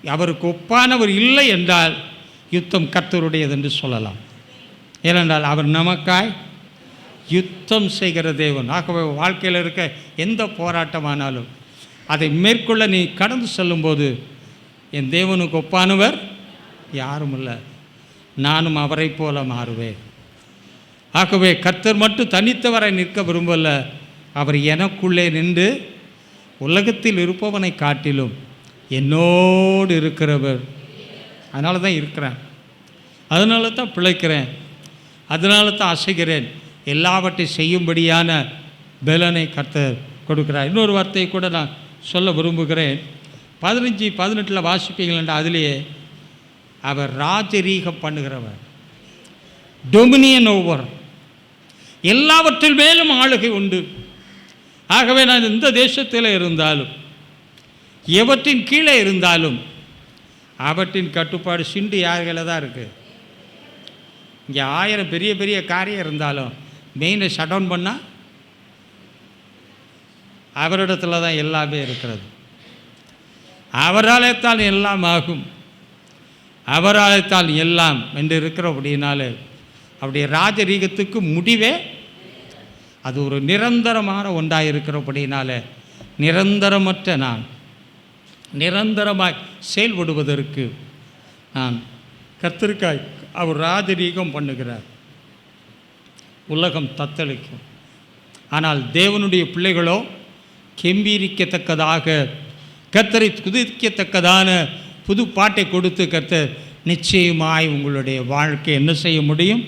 அவருக்கு ஒப்பானவர் இல்லை என்றால் யுத்தம் கர்த்தருடையது என்று சொல்லலாம். ஏனென்றால் அவர் நமக்காய் யுத்தம் செய்கிற தேவன். ஆகவே வாழ்க்கையில் இருக்க எந்த போராட்டமானாலும் அதை மேற்கொள்ள நீ கடந்து செல்லும்போது, என் தேவனுக்கு ஒப்பானவர் யாரும் இல்லை, நானும் அவரை போல மாறுவேன். ஆகவே கர்த்தர் மட்டும் தனித்தவரை நிற்க விரும்பல, அவர் எனக்குள்ளே நின்று உலகத்தில் இருப்பவனை காட்டிலும் என்னோடு இருக்கிறவர். அதனால தான் இருக்கிறேன், அதனால தான் பிழைக்கிறேன், அதனால தான் அசைகிறேன். எல்லாவற்றையும் செய்யும்படியான பலனை கர்த்தர் கொடுக்கிறார். இன்னொரு வார்த்தையை கூட நான் சொல்ல விரும்புகிறேன். 15-18 வாசிப்பீங்களா? அதிலேயே அவர் ராஜரீகம் பண்ணுகிறவர், டொமினியன் ஓவர், எல்லாவற்றில் மேலும் ஆளுகை உண்டு. ஆகவே நான் இந்த தேசத்தில் இருந்தாலும் எவற்றின் கீழே இருந்தாலும் அவற்றின் கட்டுப்பாடு சிண்டு யார்களை தான் இருக்குது. இங்கே 1000 பெரிய பெரிய காரியம் இருந்தாலும் மெயினை ஷட் டவுன் பண்ணால் அவரிடத்துல தான் எல்லாமே இருக்கிறது. அவராலே தான் எல்லாம் ஆகும், அவராலே தான் எல்லாம் என்று இருக்கிற அப்படின்னாலே அவருடைய ராஜரீகத்துக்கு முடிவே அது ஒரு நிரந்தரமான ஒன்றாக இருக்கிறபடினால நிரந்தரமற்ற நான் நிரந்தரமாய் செயல்படுவதற்கு நான் கர்த்தருக்காய் அவர் ராஜரீகம் பண்ணுகிறார். உலகம் தத்தளிக்கும், ஆனால் தேவனுடைய பிள்ளைகளோ கெம்பீரிக்கத்தக்கதாக கர்த்தரை துதிக்கத்தக்கதான புது பாட்டை கொடுத்து கர்த்தர் நிச்சயமாய் உங்களுடைய வாழ்க்கை என்ன செய்ய முடியும்?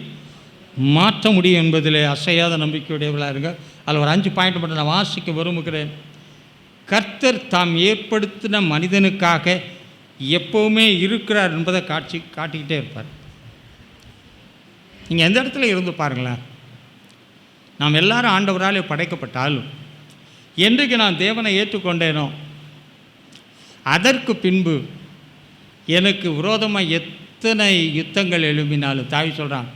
மாற்ற முடியும் என்பதில் அசையாத நம்பிக்கையுடையவர்களாக இருங்க. அதில் ஒரு 5 பாயிண்ட் மட்டும் நான் வாசிக்க விரும்புகிறேன். கர்த்தர் தாம் ஏற்படுத்தின மனிதனுக்காக எப்போவுமே இருக்கிறார் என்பதை காட்டிக்கிட்டே இருப்பார். நீங்கள் எந்த இடத்துல இருந்து பாருங்களேன். நாம் எல்லாரும் ஆண்டவராலே படைக்கப்பட்டாலும் என்றைக்கு நான் தேவனை ஏற்றுக்கொண்டேனோ அதற்கு பின்பு எனக்கு விரோதமாக எத்தனை யுத்தங்கள் எழும்பினாலும், தாவி சொல்கிறான்,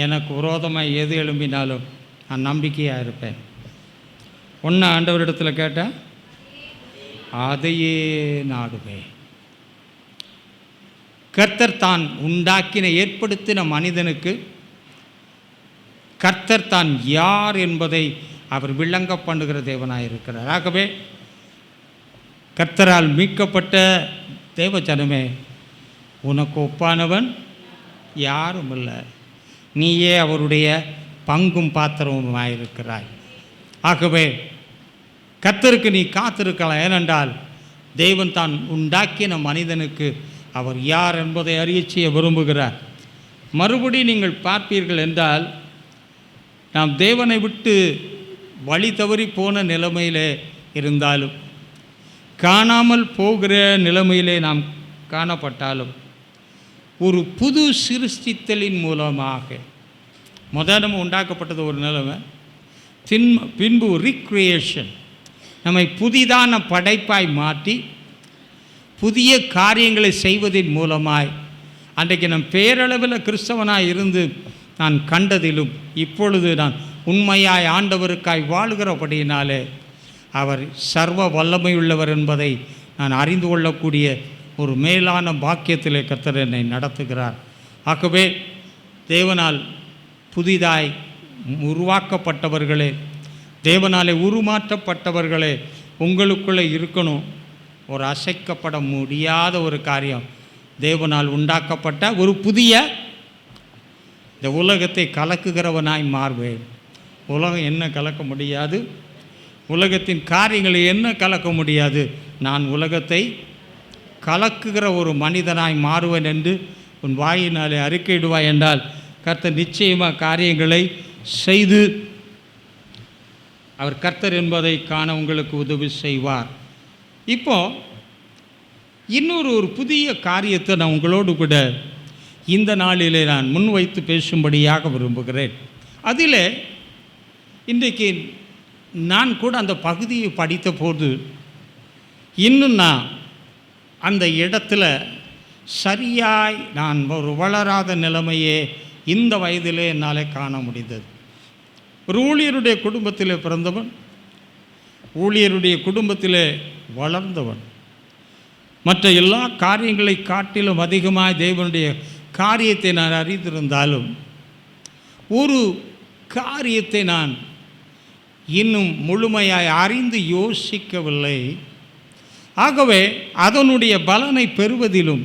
எனக்கு விரோதமாக எது எழும்பினாலும் நான் நம்பிக்கையாக இருப்பேன். ஒன்று ஆண்டவரிடத்தில் கேட்டேன், அதையே நாடுவேன். கர்த்தர் தான் உண்டாக்கின ஏற்படுத்தின மனிதனுக்கு கர்த்தர் தான் யார் என்பதை அவர் விளங்க பண்ணுகிற தேவனாக இருக்கிறார். ஆகவே கர்த்தரால் மீட்கப்பட்ட தேவ ஜனமே, உனக்கு ஒப்பானவன் யாரும் இல்லை, நீயே அவருடைய பங்கும் பாத்திரமுமாயிருக்கிறாய். ஆகவே கர்த்தருக்கு நீ காத்திருக்கலாம். ஏனென்றால் தேவன் தான் உண்டாக்கின மனிதனுக்கு அவர் யார் என்பதை அறிய செய்ய விரும்புகிறார். மறுபடி நீங்கள் பார்ப்பீர்கள் என்றால், நாம் தேவனை விட்டு வழி தவறி போன நிலைமையிலே இருந்தாலும், காணாமல் போகிற நிலைமையிலே நாம் காணப்பட்டாலும், ஒரு புது சிருஷ்டித்தலின் மூலமாக முதல் உண்டாக்கப்பட்டது ஒரு நிலைமை, பின்பு ரீக்ரியேஷன் நம்மை புதிதான படைப்பாய் மாற்றி புதிய காரியங்களை செய்வதன் மூலமாய் அன்றைக்கு நம் பேரளவில் கிறிஸ்தவனாய் இருந்து நான் கண்டதிலும் இப்பொழுது நான் உண்மையாய் ஆண்டவருக்காய் வாழ்கிறபடியினாலே அவர் சர்வ வல்லமையுள்ளவர் என்பதை நான் அறிந்து கொள்ளக்கூடிய ஒரு மேலான பாக்கியத்திலே கர்த்தர் என்னை நடத்துகிறார். ஆகவே தேவனால் புதிதாய் உருவாக்கப்பட்டவர்களே, தேவனாலே உருமாற்றப்பட்டவர்களே, உங்களுக்குள்ளே இருக்கணும். ஒரு அசைக்கப்பட முடியாத ஒரு காரியம், தேவனால் உண்டாக்கப்பட்ட ஒரு புதிய இந்த உலகத்தை கலக்குகிறவனாய் மாறுவேன். உலகம் என்ன கலக்க முடியாது, உலகத்தின் காரியங்களை என்ன கலக்க முடியாது, நான் உலகத்தை கலக்குகிற ஒரு மனிதனாய் மாறுவேன் என்று உன் வாயினாலே அறிக்கையிடுவாய் என்றால் கர்த்தர் நிச்சயமாக காரியங்களை செய்து அவர் கர்த்தர் என்பதை காண உங்களுக்கு உதவி செய்வார். இப்போது இன்னொரு புதிய காரியத்தை நான் உங்களோடு கூட இந்த நாளிலே நான் முன்வைத்து பேசும்படியாக விரும்புகிறேன். அதில் இன்றைக்கு நான் கூட அந்த பகுதியை படித்த போது இன்னும் நான் அந்த இடத்துல சரியாய் நான் ஒரு வளராத நிலைமையே இந்த வயதிலே என்னால் காண முடிந்தது. ஒரு ஊழியருடைய குடும்பத்திலே பிறந்தவன், ஊழியருடைய குடும்பத்திலே வளர்ந்தவன். மற்ற எல்லா காரியங்களை காட்டிலும் அதிகமாக தேவனுடைய காரியத்தை நான் அறிந்திருந்தாலும் ஒரு காரியத்தை நான் இன்னும் முழுமையாய் அறிந்து யோசிக்கவில்லை. ஆகவே அதனுடைய பலனை பெறுவதிலும்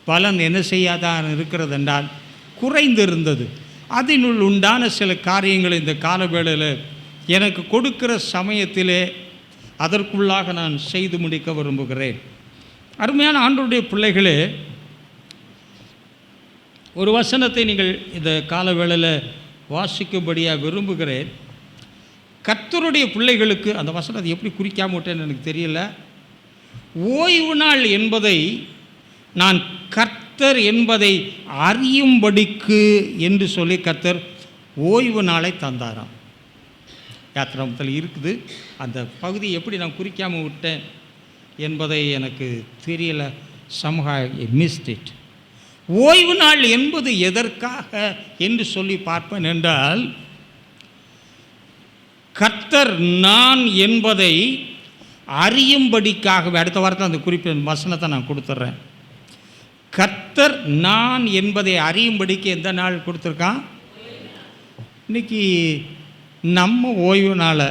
பலன் என்ன செய்யாதான் இருக்கிறது என்றால் குறைந்திருந்தது. அதனுள் உண்டான சில காரியங்கள் இந்த காலவேளையில் எனக்கு கொடுக்கிற சமயத்திலே அதற்குள்ளாக நான் செய்து முடிக்க விரும்புகிறேன். அருமையான ஆண்டவருடைய பிள்ளைகளே, ஒரு வசனத்தை நீங்கள் இந்த காலவேளையில் வாசிக்கும்படியாக விரும்புகிறேன். கர்த்தருடைய பிள்ளைகளுக்கு அந்த வசனத்தை எப்படி குறிக்காம விட்டேன்னு எனக்கு தெரியல. ஓய்வு நாள் என்பதை நான் கர்த்தர் என்பதை அறியும்படிக்கு என்று சொல்லி கர்த்தர் ஓய்வு நாளை தந்தாராம். யாத்திராமத்தில் இருக்குது. அந்த பகுதி எப்படி நான் குறிக்காமல் விட்டேன் என்பதை எனக்கு தெரியல. somehow I missed it. ஓய்வு நாள் என்பது எதற்காக என்று சொல்லி பார்ப்பேன் என்றால், கர்த்தர் நான் என்பதை அறியும்படிக்காகவே. அடுத்த வாரத்தில் அந்த குறிப்பிட்ட வசனத்தை நான் கொடுத்துட்றேன். கர்த்தர் நான் என்பதை அறியும்படிக்கு எந்த நாள் கொடுத்துருக்கான்? இன்றைக்கி நம்ம ஓய்வு நாளை,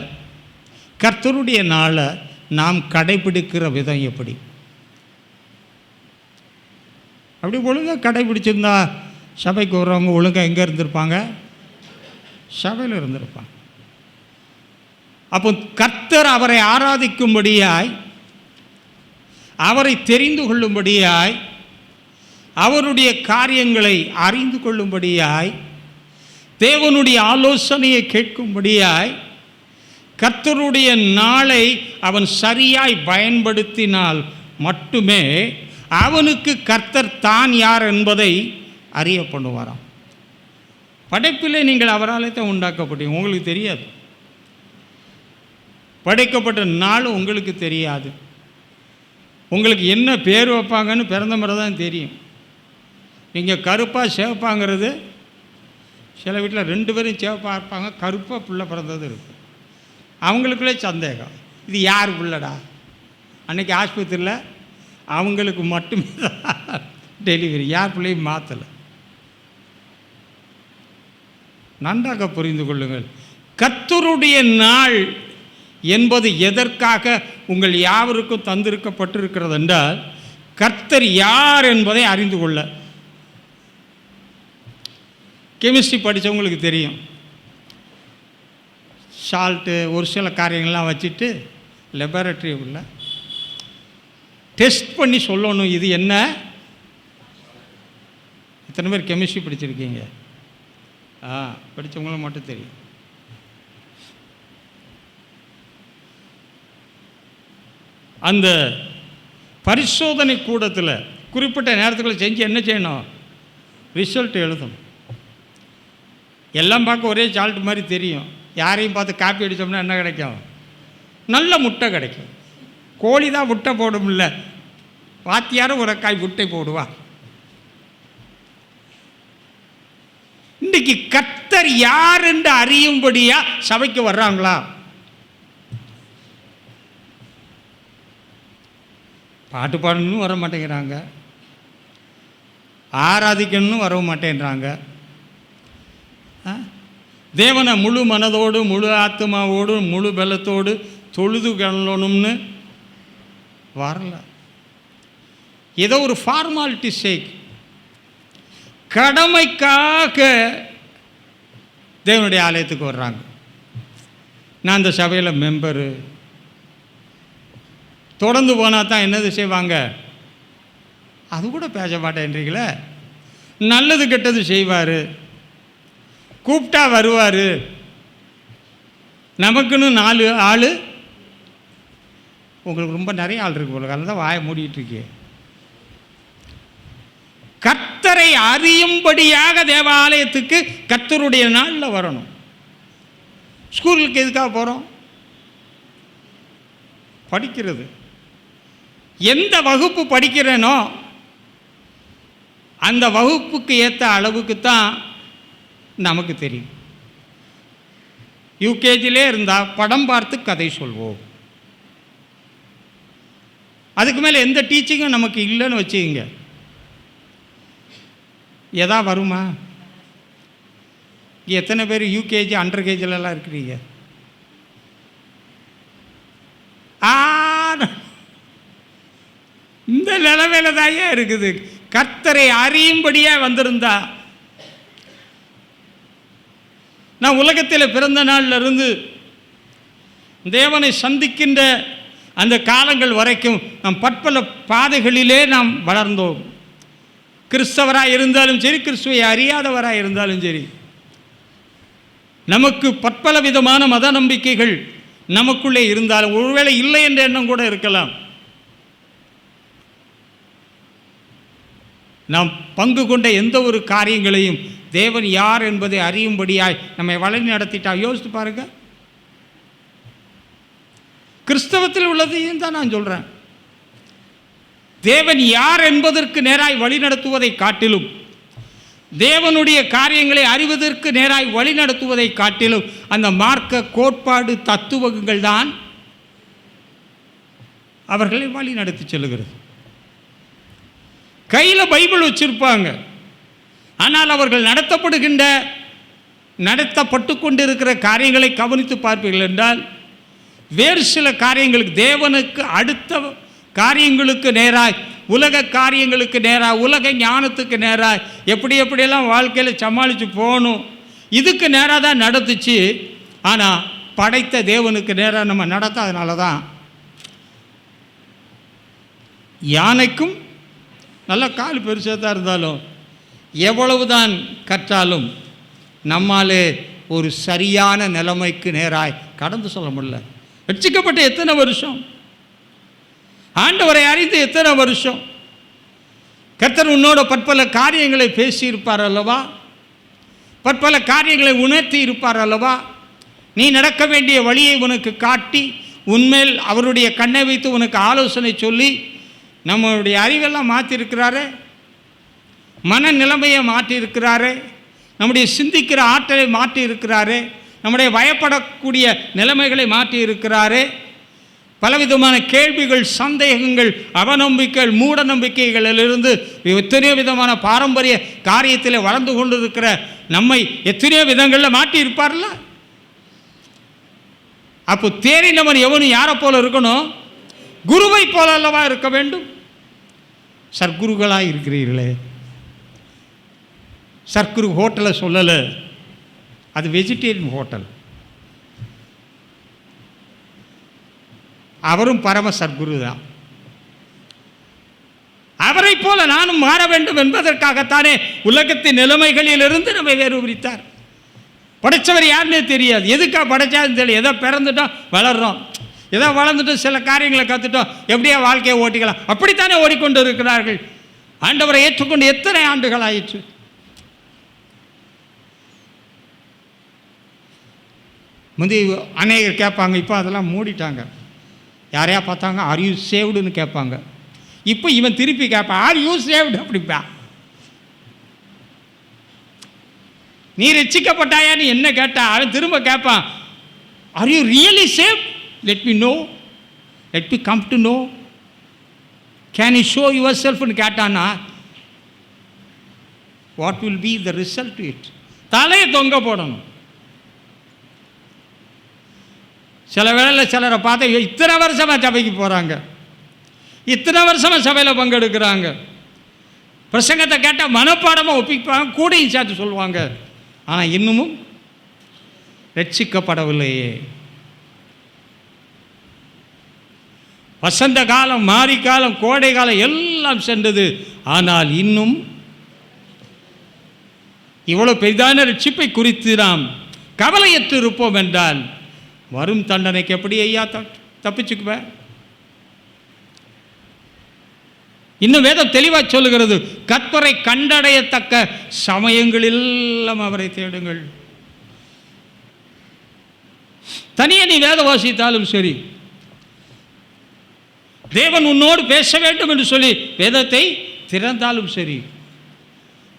கர்த்தருடைய நாளை நாம் கடைபிடிக்கிற விதம் எப்படி? அப்படி ஒழுங்காக கடைபிடிச்சிருந்தா சபைக்கு வர்றவங்க ஒழுங்காக எங்கே இருந்திருப்பாங்க? சபையில் இருந்திருப்பாங்க. அப்போ கர்த்தர் அவரை ஆராதிக்கும்படியாய், அவரை தெரிந்து கொள்ளும்படியாய், அவருடைய காரியங்களை அறிந்து கொள்ளும்படியாய், தேவனுடைய ஆலோசனையை கேட்கும்படியாய், கர்த்தருடைய நாளை அவன் சரியாய் பயன்படுத்தினால் மட்டுமே அவனுக்கு கர்த்தர் தான் யார் என்பதை அறிய பண்ணுவாராம். படைப்பிலே நீங்கள் அவராலே தான் உண்டாக்கப்பட்டீங்க, உங்களுக்கு தெரியாது. படைக்கப்பட்ட நாள் உங்களுக்கு தெரியாது. உங்களுக்கு என்ன பேர் வைப்பாங்கன்னு பிறந்த முறை தான் தெரியும். நீங்கள் கருப்பாக சேவப்பாங்கிறது, சில வீட்டில் 2 பேரும் சேவப்பாக இருப்பாங்க, கருப்பாக பிள்ளை பிறந்தது இருக்கும். அவங்களுக்குள்ளே சந்தேகம், இது யார் பிள்ளைடா? அன்றைக்கி ஆஸ்பத்திரியில் அவங்களுக்கு மட்டுமே தான் டெலிவரி, யார் பிள்ளையும் மாற்றலை. நன்றாக புரிந்து கொள்ளுங்கள். கர்த்தருடைய நாள் என்பது எதற்காக உங்கள் யாவருக்கும் தந்திருக்கப்பட்டிருக்கிறது என்றால், கர்த்தர் யார் என்பதை அறிந்து கொள்ள. கெமிஸ்ட்ரி படித்தவங்களுக்கு தெரியும், சால்ட்டு ஒரு சில காரியங்கள்லாம் வச்சுட்டு லெபார்ட்ரி உள்ள டெஸ்ட் பண்ணி சொல்லணும் இது என்ன. எத்தனை பேர் கெமிஸ்ட்ரி படிச்சிருக்கீங்க? படித்தவங்களும் மட்டும் தெரியும். அந்த பரிசோதனை கூடத்தில் குறிப்பிட்ட நேரத்துக்குள்ள செஞ்சு என்ன செய்யணும்? ரிசல்ட் எழுதணும். எல்லாம் பார்க்க ஒரே சால்ட் மாதிரி தெரியும். யாரையும் பார்த்து காப்பி அடித்தோம்னா என்ன கிடைக்கும்? நல்ல முட்டை கிடைக்கும். கோழி தான் முட்டை போடும்ல, வாத்தியாரும் ஒரு காய் முட்டை போடுவா. இன்றைக்கு கர்த்தர் யார் என்று அறியும்படியா சபைக்கு வர்றாங்களா? பாட்டு பாடணும்னு வர மாட்டேங்கிறாங்க, ஆராதிக்கணும்னு வர மாட்டேங்கிறாங்க. தேவனை முழு மனதோடு, முழு ஆத்மாவோடு, முழு பலத்தோடு தொழுது கொள்ளணும்னு வரல. ஏதோ ஒரு ஃபார்மாலிட்டி சேக், கடமைக்காக தேவனுடைய ஆலயத்துக்கு வர்றாங்க. நான் அந்த சபையில் மெம்பரு, தொடர்ந்து போனால் தான் என்னது செய்வாங்க? அது கூட பேச மாட்டேன்றீங்களே. நல்லது கெட்டது செய்வார், கூப்பிட்டா வருவார். நமக்குன்னு 4 ஆள், உங்களுக்கு ரொம்ப நிறைய ஆள் இருக்கு போல, அதனால தான் வாயை மூடிட்டுருக்கே. கர்த்தரை அறியும்படியாக தேவாலயத்துக்கு கர்த்தருடைய நாளில் வரணும். ஸ்கூலுக்கு எதுக்காக போகிறோம்? படிக்கிறது. எந்த வகுப்பு படிக்கிறேனோ அந்த வகுப்புக்கு ஏற்ற அளவுக்கு தான் நமக்கு தெரியும். யூகேஜிலே இருந்தால் படம் பார்த்து கதை சொல்வோம். அதுக்கு மேலே எந்த டீச்சிங்கும் நமக்கு இல்லைன்னு வச்சுக்கோங்க, எதா வருமா? எத்தனை பேர் யூகேஜி அண்டர் கேஜிலலாம் இருக்கிறீங்க? இந்த நிலைமையில தான் இருக்குது. கர்த்தரை அறியும்படியாக வந்திருந்தா, நான் உலகத்தில் பிறந்த நாளில் இருந்து தேவனை சந்திக்கின்ற அந்த காலங்கள் வரைக்கும் நாம் பற்பல பாதைகளிலே நாம் வளர்ந்தோம். கிறிஸ்தவராக இருந்தாலும் சரி, கிறிஸ்துவை அறியாதவராக இருந்தாலும் சரி, நமக்கு பற்பல விதமான மத நம்பிக்கைகள் நமக்குள்ளே இருந்தாலும் ஒருவேளை இல்லை என்ற எண்ணம் கூட இருக்கலாம். நாம் பங்கு கொண்ட எந்த ஒரு காரியங்களையும் தேவன் யார் என்பதை அறியும்படியாய் நம்மை வழி நடத்திட்டா. யோசித்து பாருங்க. கிறிஸ்தவத்தில் உள்ளதையும் தான் நான் சொல்கிறேன். தேவன் யார் என்பதற்கு நேராய் வழி நடத்துவதை காட்டிலும், தேவனுடைய காரியங்களை அறிவதற்கு நேராய் வழி நடத்துவதை காட்டிலும் அந்த மார்க்க கோட்பாடு தத்துவங்கள் தான் அவர்களை வழி நடத்தி செல்லுகிறது. கையில் பைபிள் வச்சிருப்பாங்க, ஆனால் அவர்கள் நடத்தப்பட்டு கொண்டிருக்கிற காரியங்களை கவனித்து பார்ப்பீர்கள் என்றால், வேறு சில காரியங்களுக்கு, தேவனுக்கு அடுத்த காரியங்களுக்கு நேராய், உலக காரியங்களுக்கு நேராக, உலக ஞானத்துக்கு நேராக எப்படியெல்லாம் வாழ்க்கையில் சமாளித்து போகணும், இதுக்கு நேராக தான் நடத்துச்சு. ஆனால் படைத்த தேவனுக்கு நேராக நம்ம நடத்தாதனால தான் யானைக்கும் நல்ல கால் பெருசாக தான் இருந்தாலும் எவ்வளவு தான் கற்றாலும் நம்மாலே ஒரு சரியான நிலைமைக்கு நேராய் கடந்து சொல்ல முடியல. ரட்சிக்கப்பட்ட எத்தனை வருஷம், ஆண்டவரை அறிந்து எத்தனை வருஷம், கர்த்தர் உன்னோட பற்பல காரியங்களை பேசியிருப்பார் அல்லவா, பற்பல காரியங்களை உணர்த்தி இருப்பார் அல்லவா, நீ நடக்க வேண்டிய வழியை உனக்கு காட்டி உன்மேல் அவருடைய கண்ணை வைத்து உனக்கு ஆலோசனை சொல்லி நம்மளுடைய அறிவெல்லாம் மாற்றிருக்கிறாரு, மனநிலைமையை மாற்றியிருக்கிறாரு, நம்முடைய சிந்திக்கிற ஆற்றலை மாற்றி இருக்கிறாரு, நம்முடைய பயப்படக்கூடிய நிலைமைகளை மாற்றி இருக்கிறாரு. பலவிதமான கேள்விகள், சந்தேகங்கள், அவநம்பிக்கைகள், மூட நம்பிக்கைகளிலிருந்து எத்தனையோ விதமான பாரம்பரிய காரியத்தில் வளர்ந்து கொண்டு இருக்கிற நம்மை எத்தனையோ விதங்களில் மாற்றி இருப்பார்ல. அப்போ தேறினவன் எவனும் யாரை போல இருக்கணும்? குருவை போல அல்லவா இருக்க வேண்டும். சர்க்குருகளாக இருக்கிறீர்களே, சர்க்குரு ஹோட்டலை சொல்லலை, அது வெஜிடேரியன் ஹோட்டல். அவரும் பரம சர்க்குரு தான். அவரை போல நானும் மாற வேண்டும் என்பதற்காகத்தானே உலகத்தின் நிலைமைகளிலிருந்து நம்மை வேறு பிரித்தார். படைச்சவர் யாருன்னே தெரியாது, எதுக்காக படைச்சாருன்னு தெரியல. ஏதோ பிறந்துட்டோம், வளர்றோம், ஏதோ வளர்ந்துட்டு சில காரியங்களை கற்றுட்டோம், எப்படியா வாழ்க்கையை ஓட்டிக்கலாம், அப்படித்தானே ஓடிக்கொண்டு இருக்கிறார்கள். ஆண்டவரை ஏற்றுக்கொண்டு எத்தனை ஆண்டுகள் ஆயிற்று. முந்தி அநேகர் கேட்பாங்க, இப்போ அதெல்லாம் மூடிட்டாங்க. யாரையா பார்த்தாங்க ஆர் யூ சேவ்டுன்னு கேட்பாங்க. இப்போ இவன் திருப்பி கேட்பான், ஆர் யூ சேவ்டு அப்படிப்பா. நீ ரட்சிக்கப்பட்டாயான்னு என்ன கேட்டா அவன் திரும்ப கேட்பான், are you really save? Let me know, let me come to know, can you show your செல்ஃப்னு கேட்டான்னா what will be the result it? தலையை தொங்க போடணும். சில வேளையில் சிலரை பார்த்தா இத்தனை வருஷமாக சபைக்கு போகிறாங்க, இத்தனை வருஷமாக சபையில் பங்கெடுக்கிறாங்க, பிரசங்கத்தை கேட்டால் மனப்பாடமாக ஒப்பிப்பாங்க, கூடையும் சேர்த்து சொல்லுவாங்க, ஆனால் இன்னமும் ரட்சிக்கப்படவில்லையே. வசந்த காலம், மாரி காலம், கோடை காலம் எல்லாம் சென்றது, ஆனால் இன்னும் இவ்வளவு பெரிதான ரட்சிப்பை குறித்து நாம் கவலையற்று இருப்போம் என்றால் வரும் தண்டனைக்கு எப்படி ஐயா தப்பிச்சுக்குவேன்? இன்னும் வேதம் தெளிவாக சொல்லுகிறது, கர்த்தரை கண்டடையத்தக்க சமயங்களில் அவரை தேடுங்கள். தனியே நீ வேத வாசித்தாலும் சரி, தேவன் உன்னோடு பேச வேண்டும் என்று சொல்லி வேதத்தை திறந்தாலும் சரி,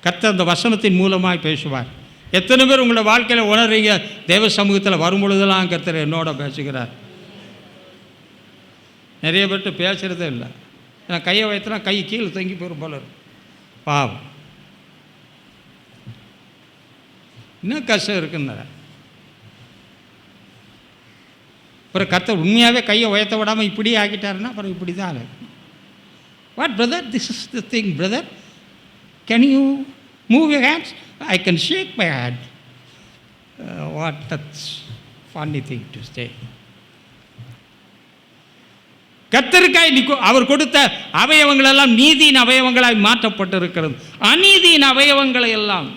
கர்த்தர் அந்த வசனத்தின் மூலமாய் பேசுவார். எத்தனை பேர் உங்களோட வாழ்க்கையில் உணர்றீங்க, தேவ சமூகத்தில் வரும்பொழுதெல்லாம் கர்த்தர் என்னோட பேசுகிறார்? நிறைய பேர்கிட்ட பேசுகிறதே இல்லை. ஏன்னா கையை வைத்தனா கை கீழே தங்கி போயிடும் போல இருக்கும். பாவம், இன்னும் கஷ்டம் இருக்குன்னு. அப்புறம் கர்த்தர் உண்மையாகவே கையை உயர்த்த விடாமல் இப்படி ஆக்கிட்டாருன்னா அப்புறம் இப்படி தான். What brother, this is the thing brother, can you move your hands? I can shake my hand. What a funny thing to say. கர்த்தருக்காய் அவர் கொடுத்த அவயவங்கள் எல்லாம் நீதியின் அவயவங்களாய் மாற்றப்பட்டிருக்கிறது. அநீதியின் அவயவங்களை எல்லாம்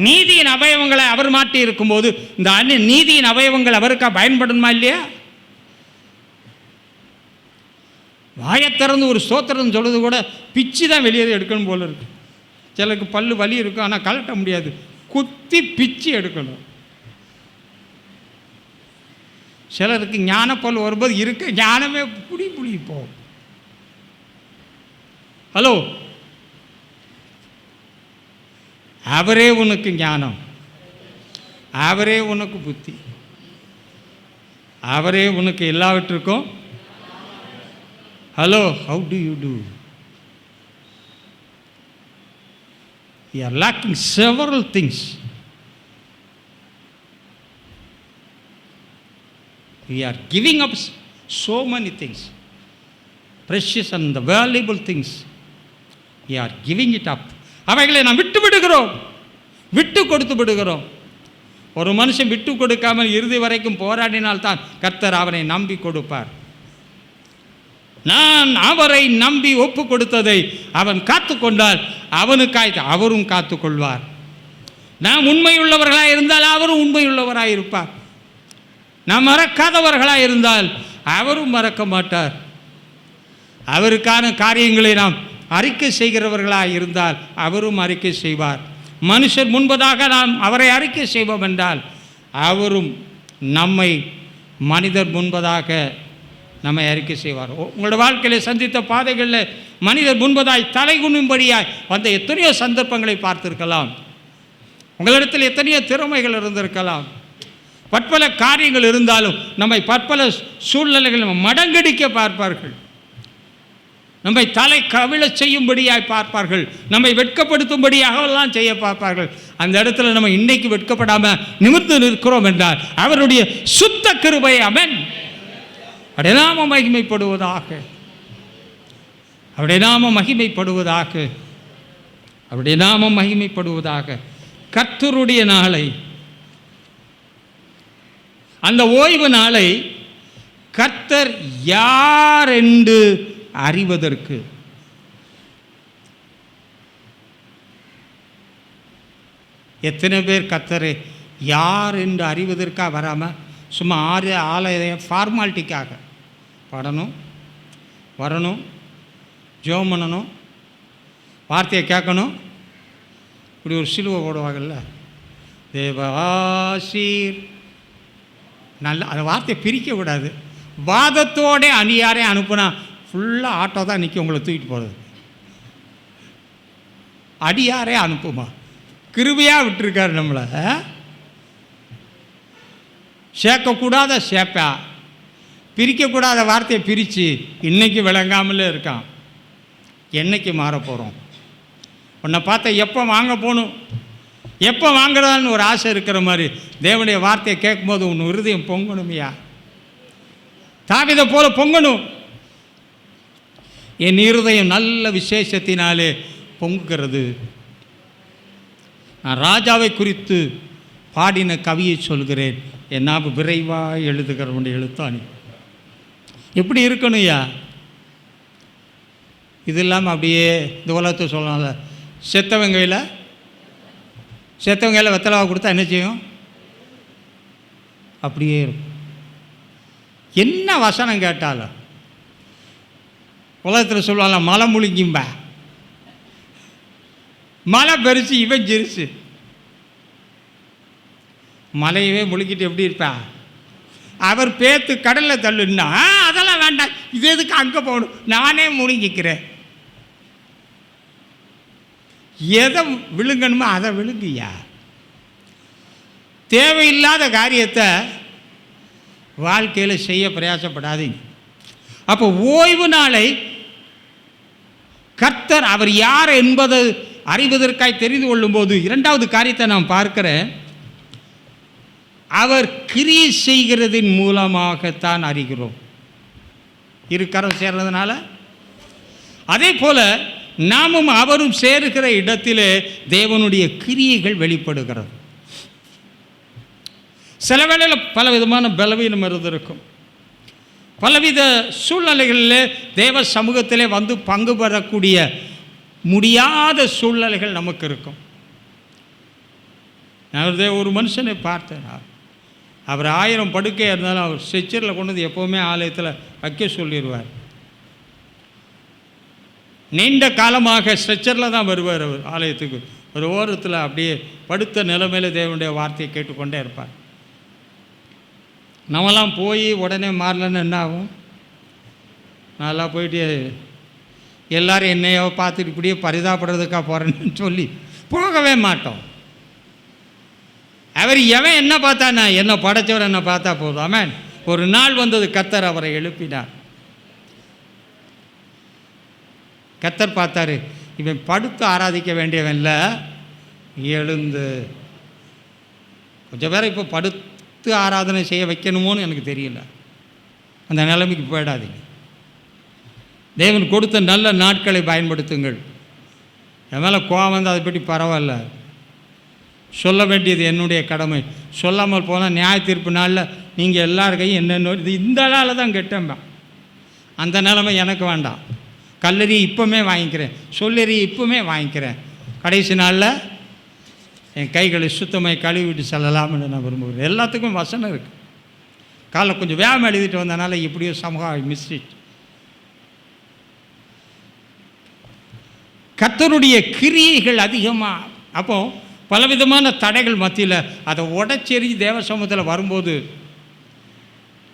நீதியின் அவயவங்களை அவர் மாற்றி இருக்கும்போது இந்த நீதியின் அவயவங்கள் அவருக்கா பயன்படணுமா இல்லையா? வாயத்திறந்து ஒரு ஸ்தோத்திரம் சொல்றது கூட பிச்சு தான் வெளியே எடுக்கணும் போல இருக்கு. சிலருக்கு பல்லு வலி இருக்கும், ஆனால் கலட்ட முடியாது, குத்தி பிச்சு எடுக்கணும். சிலருக்கு ஞானப்பல் வரும்போது இருக்க ஞானமே புடி போகும். ஹலோ, அவரே உனக்கு ஞானம், அவரே உனக்கு புத்தி, அவரே உனக்கு எல்லாவற்றுக்கும். Hello, how do you do? We are lacking several things. We are giving up so many things, precious and the valuable things. We are giving it up. அவைகளை நாம் விட்டு விடுகிறோம், விட்டு கொடுத்து விடுகிறோம். ஒரு மனுஷன் விட்டு கொடுக்காமல் இறுதி வரைக்கும் போராடினால்தான் கர்த்தர் அவனை நம்பி கொடுப்பார். நான் அவரை நம்பி ஒப்பு கொடுத்ததை அவன் காத்து கொண்டால் அவனுக்காய் அவரும் காத்து கொள்வார். நாம் உண்மையுள்ளவர்களாக இருந்தால் அவரும் உண்மையுள்ளவராக இருப்பார். நாம் மறக்காதவர்களாக இருந்தால் அவரும் மறக்க மாட்டார். அவருக்கான காரியங்களை நாம் அறிக்கை செய்கிறவர்களாக இருந்தால் அவரும் அறிக்கை செய்வார். மனுஷர் முன்பதாக நாம் அவரை அறிக்கை செய்வோம் என்றால் அவரும் நம்மை மனிதர் முன்பதாக நம்மை அறிக்கை செய்வார். உங்களோட வாழ்க்கையில் சந்தித்த பாதைகளில் மனிதர் முன்பதாய் தலைகுனியும்படியாய் வந்த எத்தனையோ சந்தர்ப்பங்களை பார்த்திருக்கலாம். உங்களிடத்தில் எத்தனையோ திறமைகள் இருந்திருக்கலாம். பற்பல காரியங்கள் இருந்தாலும் நம்மை பற்பல சூழ்நிலைகள் மடங்கடிக்க பார்ப்பார்கள். நம்மை தலை கவிழ செய்யும்படியாய் பார்ப்பார்கள். நம்மை வெட்கப்படுத்தும்படியாகலாம் செய்ய பார்ப்பார்கள். அந்த இடத்துல நம்ம இன்னைக்கு வெட்கப்படாமல் நிமிர்ந்து நிற்கிறோம் என்றால் அவருடைய சுத்த கிருபை. ஆமென். அவருடைய நாமம் மகிமைப்படுவதாக, அவருடைய நாமம் மகிமைப்படுவதாக, அவருடைய நாமம் மகிமைப்படுவதாக. கர்த்தருடைய நாளை, அந்த ஓய்வு நாளை கர்த்தர் யார் என்று அறிவதற்கு எத்தனை பேர் கர்த்தரை யார் என்று அறிவதற்காக வராமல் சும்மா ஆலய ஃபார்மாலிட்டிக்காக படணும், வரணும், ஜெபம் பண்ணணும், வார்த்தையை கேட்கணும், இப்படி ஒரு சிலுவை போடுவாங்கல்ல, தேவாசீர் நல்ல அந்த வார்த்தையை பிரிக்கக்கூடாது. வாதத்தோடே அணியாரே அனுப்புனா ஃபுல்லாக ஆட்டோ தான் நிற்க உங்களை தூக்கிட்டு போகிறது. அடியாரே அனுப்புமா, கிருபையாக விட்டுருக்காரு நம்மளை. சேர்க்கக்கூடாத சேர்ப்பா, பிரிக்கக்கூடாத வார்த்தையை பிரித்து இன்றைக்கி விளங்காமலே இருக்கான். என்னைக்கு மாற போகிறோம்? உன்னை பார்த்தா எப்போ வாங்க போகணும், எப்போ வாங்குறான்னு ஒரு ஆசை இருக்கிற மாதிரி தேவனுடைய வார்த்தையை கேட்கும்போது உன் இருதயம் பொங்கணுமையா, தாவீதை போல பொங்கணும். என் இருதயம் நல்ல விசேஷத்தினாலே பொங்குகிறது. நான் ராஜாவை குறித்து பாடின கவியை சொல்கிறேன், என் நாவு விரைவாக எழுதுகிறவனுடைய எழுத்தாணி. எப்படி இருக்கணும்யா? இது இல்லாமல் அப்படியே இந்த உலகத்தை சொல்லலாம்ல, செத்தவங்கையில் வெத்தலாவை கொடுத்தா என்ன செய்யும்? அப்படியே இருக்கும். என்ன வசனம் கேட்டாலும் உலகத்தில் சொல்லுவாங்க, மலை முழுங்கிம்பா, மலை பெருசு இவன் ஜெருசு. மலையவே முழுக்கிட்டு எப்படி இருப்பா? அவர் பேத்து கடலில் தள்ளுன்னா அதெல்லாம் வேண்டாம், இது எதுக்கு அங்கே போகணும், நானே முழுங்கிக்கிறேன். எதை விழுங்கணுமோ அதை விழுங்கியா. தேவையில்லாத காரியத்தை வாழ்க்கையில் செய்ய பிரயாசப்படாதீங்க. அப்போ ஓய்வு நாளை கர்த்தர் அவர் யார் என்பதை அறிவதற்காய் தெரிந்து கொள்ளும்போது இரண்டாவது காரியத்தை நான் பார்க்கிறேன், அவர் கிரியை செய்கிறதின் மூலமாகத்தான் அறிகிறோம். இருக்கரம் சேர்றதுனால. அதே போல நாமும் அவரும் சேருகிற இடத்திலே தேவனுடைய கிரியைகள் வெளிப்படுகிறது. சில வேளையில் பலவிதமான பலவீனம் இருக்கும். பலவித சூழ்நிலைகளில் தேவ சமூகத்திலே வந்து பங்கு பெறக்கூடிய முடியாத சூழ்நிலைகள் நமக்கு இருக்கும். நான் ஒரு மனுஷனை பார்த்தேன். அவர் 1000 படுக்கையாக இருந்தாலும் அவர் ஸ்ட்ரெச்சரில் கொண்டு வந்து எப்போவுமே ஆலயத்தில் வைக்க சொல்லிடுவார். நீண்ட காலமாக ஸ்ட்ரெச்சரில் தான் வருவார் அவர் ஆலயத்துக்கு. ஒரு ஓரத்தில் அப்படியே படுத்த நிலைமையில் தேவனுடைய வார்த்தையை கேட்டுக்கொண்டே இருப்பார். நம்மலாம் போய் உடனே மாறலன்னு என்ன ஆகும்? நல்லா போயிட்டு எல்லோரும் என்னையோ பார்த்துட்டு இப்படியே பரிதாபப்படுறதுக்காக போகிறேன்னு சொல்லி போகவே மாட்டோம். அவர் எவன் என்ன பார்த்தானா, என்ன படைச்சவர் என்ன பார்த்தா போதும். ஆமென். ஒரு நாள் வந்தது, கர்த்தர் அவரை எழுப்பினார். கர்த்தர் பார்த்தாரு, இவன் படுத்து ஆராதிக்க வேண்டியவன்ல, எழுந்து. கொஞ்சம் பேரை இப்போ படுத்து ஆராதனை செய்ய வைக்கணுமோன்னு எனக்கு தெரியல. அந்த நிலைமைக்கு போயிடாதீங்க. தேவன் கொடுத்த நல்ல நாட்களை பயன்படுத்துங்கள். என் மேலே கோவம் வந்து அதை பற்றி பரவாயில்ல, சொல்ல வேண்டியது என்னுடைய கடமை. சொல்லாமல் போனால் நியாய தீர்ப்பு நாளில் நீங்கள் எல்லாருக்கையும் என்னென்ன இது இந்த நாளில் தான் கெட்டேன்பா. அந்த நிலைமை எனக்கு வேண்டாம். கல்லறி இப்போமே வாங்கிக்கிறேன், சொல்லறி இப்போமே வாங்கிக்கிறேன். கடைசி நாளில் என் கைகளை சுத்தமாக கழுவிட்டு செல்லலாம்னு நான் விரும்புகிறேன். எல்லாத்துக்கும் வசனம் இருக்குது. காலைல கொஞ்சம் வேகம் எழுதிட்டு வந்தனால இப்படியோ சமூக மிஸ்டேக். கர்த்தருடைய கிரியைகள் அதிகமாக. அப்போது பலவிதமான தடைகள் மத்தியில் அதை உடச்செறி தேவ சமூகத்தில் வரும்போது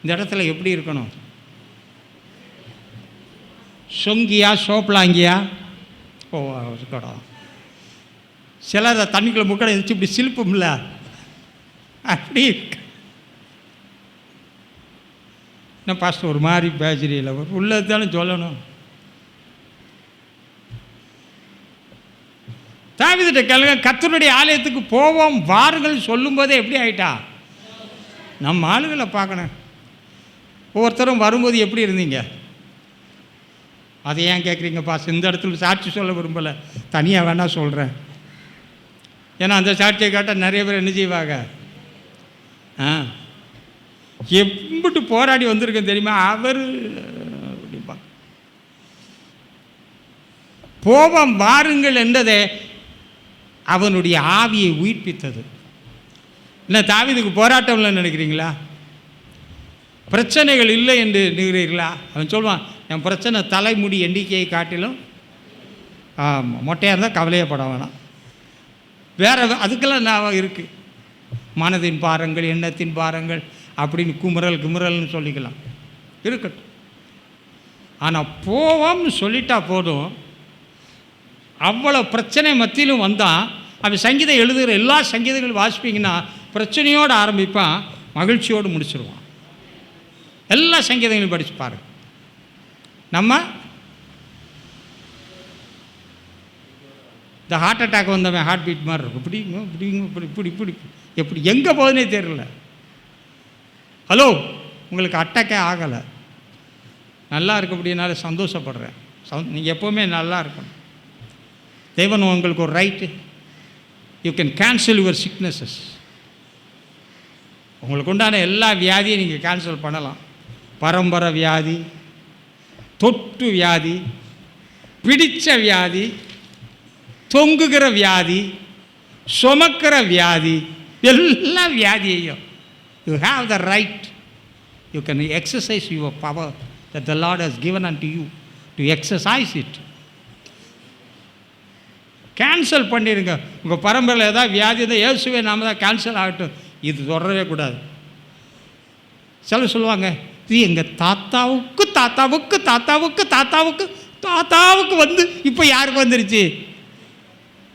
இந்த இடத்துல எப்படி இருக்கணும்? சொங்கியா சோப்பலாங்கியா? ஓ இருக்கணும். சிலர் தண்ணிக்குள்ள முக்கடை இருந்துச்சு இப்படி சிலுப்பும்ல, அப்படி இருக்கு. என்ன பாஸ்டர் ஒரு மாதிரி பேசுறீங்கள? உள்ளது தானே சொல்லணும். தாவீதுட்ட கேளுங்க, கர்த்தருடைய ஆலயத்துக்கு போவோம் வாருங்கள் சொல்லும்போதே எப்படி ஆயிட்டா? நம்ம ஆளுகளை பார்க்கணும். ஒவ்வொருத்தரும் வரும்போது எப்படி இருந்தீங்க? அதை ஏன் கேட்குறீங்க பாஸ்? இந்த இடத்துல சாட்சி சொல்ல விரும்பலை, தனியாக வேணால் சொல்கிறேன். ஏன்னா அந்த சாட்சியை கேட்டால் நிறைய பேர் என்ன செய்வாங்க? எப்படி போராடி வந்திருக்கேன் தெரியுமா அவர் அப்படிப்பா. போவோம் வாருங்கள் என்றதே அவனுடைய ஆவியை உயிர்ப்பித்தது. இல்லை தாவீதுக்கு போராட்டம் இல்லைன்னு நினைக்கிறீங்களா? பிரச்சனைகள் இல்லை என்று நினைக்கிறீர்களா? அவன் சொல்லுவான், என் பிரச்சனை தலைமுடி எண்ணிக்கையை காட்டிலும் மொட்டையாக இருந்தால் கவலையப்பட வேணாம். வேறு அதுக்கெல்லாம் நான் இருக்குது. மனதின் பாரங்கள், எண்ணத்தின் பாரங்கள் அப்படின்னு குமுறல்னு சொல்லிக்கலாம், இருக்கட்டும். ஆனால் போவோம்னு சொல்லிட்டா போதும். அவ்வளோ பிரச்சனை மத்தியிலும் வந்தால் அவன் சங்கீதம் எழுதுகிற எல்லா சங்கீதங்களும் வாசிப்பீங்கன்னா பிரச்சனையோடு ஆரம்பிப்பான், மகிழ்ச்சியோடு முடிச்சிடுவான். எல்லா சங்கீதங்களையும் படித்து பாருங்க. நம்ம இந்த ஹார்ட் அட்டாக் வந்தவன் ஹார்ட் பீட் மாதிரி இருக்கும். இப்படி எப்படி எங்கே போகுதுன்னே தெரியல. ஹலோ, உங்களுக்கு அட்டாக்கே ஆகலை, நல்லா இருக்க அப்படின்னால சந்தோஷப்படுறேன். நீங்கள் எப்போவுமே நல்லா இருக்கணும். தேவன் உங்களுக்கு ஒரு right, you can cancel your sicknesses. உங்களுக்கு உண்டான எல்லா வியாதியும் நீங்கள் கேன்சல் பண்ணலாம். பரம்பரை வியாதி, தொட்டு வியாதி, பிடித்த வியாதி, தொங்குகிற வியாதி, சுமக்கிற வியாதி, எல்லா வியாதியையும் you have the right. You can exercise your power that the Lord has given unto you to exercise it. Cancel பண்ணிடுங்க. உங்கள் பரம்பரையில் ஏதாவது வியாதி தான் இயேசுவே நாம தான் கேன்சல் ஆகட்டும், இது தொடரவே கூடாது. சிலர் சொல்லுவாங்க, இது எங்கள் தாத்தாவுக்கு தாத்தாவுக்கு தாத்தாவுக்கு தாத்தாவுக்கு தாத்தாவுக்கு வந்து இப்போ யாருக்கு வந்துருச்சு?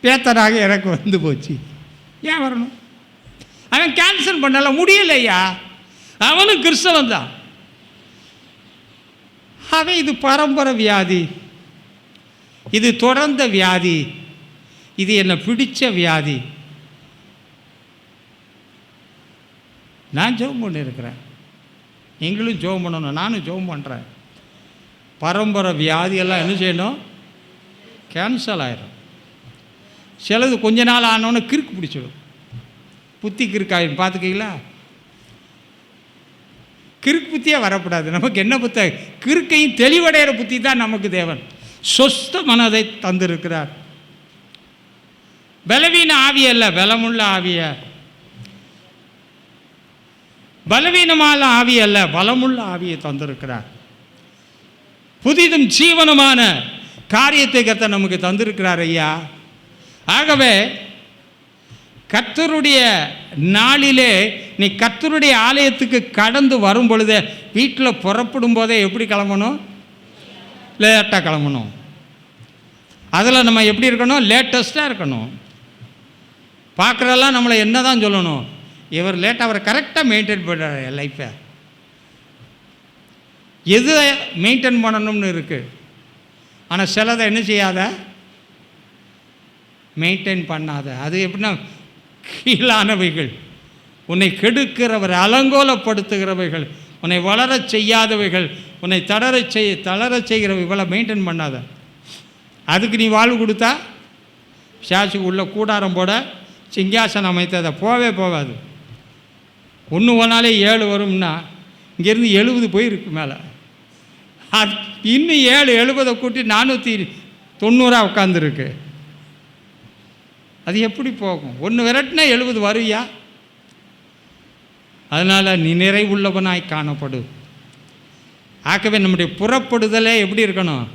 பேத்தனாக எனக்கு வந்து போச்சு. ஏன் வரணும்? அவன் கேன்சல் பண்ணல, முடியலையா? அவனும் கிறிஸ்தவன் தான். அவன் இது பரம்பரை வியாதி, இது தொடர்ந்த வியாதி, இது என்னை பிடிச்ச வியாதி. நான் ஜெபம் பண்ணியிருக்கிறேன், நீங்களும் ஜெபம் பண்ணணும், நானும் ஜெபம் பண்ணுறேன். பரம்பரை வியாதியெல்லாம் என்ன செய்யணும்? கேன்சல் ஆயிடும். சிலது கொஞ்ச நாள் ஆனோன்னு கிறுக்கு பிடிச்சிடும், புத்தி கிறுக்காயிடும். பார்த்துக்கிங்களா? கிறுக்கு புத்தியாக வரக்கூடாது. நமக்கு என்ன புத்த? கிறுக்கையும் தெளிவடைகிற புத்தி தான் நமக்கு தேவன். சொஸ்த மனதை தந்திருக்கிறார். பலவீன ஆவி அல்ல, பலமுள்ள ஆவிய. பலவீனமான ஆவி அல்ல, பலமுள்ள ஆவியை தந்திருக்கிறார். புதிதும் ஜீவனமான காரியத்தை கர்த்தர் நமக்கு தந்திருக்கிறார் ஐயா. ஆகவே கர்த்தருடைய நாளிலே நீ கர்த்தருடைய ஆலயத்துக்கு கடந்து வரும் பொழுதே, வீட்டில் புறப்படும் போதே எப்படி கிளம்பணும்? லேட்டாக கிளம்பணும். அதில் நம்ம எப்படி இருக்கணும்? லேட்டஸ்ட்டாக இருக்கணும். பார்க்குறதெல்லாம் நம்மளை என்ன தான் சொல்லணும்? இவர் லேட்டாக, அவரை கரெக்டாக மெயின்டைன் பண்ணுறாரு லைஃப்பை. எது மெயின்டைன் பண்ணணும்னு இருக்குது, ஆனால் சிலதை என்ன செய்யாத, மெயின்டைன் பண்ணாத. அது எப்படின்னா கீழானவைகள், உன்னை கெடுக்கிறவர், அலங்கோலப்படுத்துகிறவைகள், உன்னை வளரச் செய்யாதவைகள், உன்னை தளரச் செய்கிறவைகளை மெயின்டைன் பண்ணாத. அதுக்கு நீ வாழ்வு கொடுத்தா சாட்சிக்கு உள்ள கூடாரம் போட சிங்காசனம் அமைத்ததை போவே போகாது. ஒன்று ஒன்றாலே 7 வரும்னா இங்கேருந்து 70 போயிருக்கு மேலே. அது இன்னும் 7 70 கூட்டி 490 உட்காந்துருக்கு. அது எப்படி போகும்? ஒன்று விரட்டினா 70 வருவியா? அதனால் நீ நிறைவுள்ளவனாய் காணப்படும். ஆகவே நம்முடைய புறப்படுதலே எப்படி இருக்கணும்?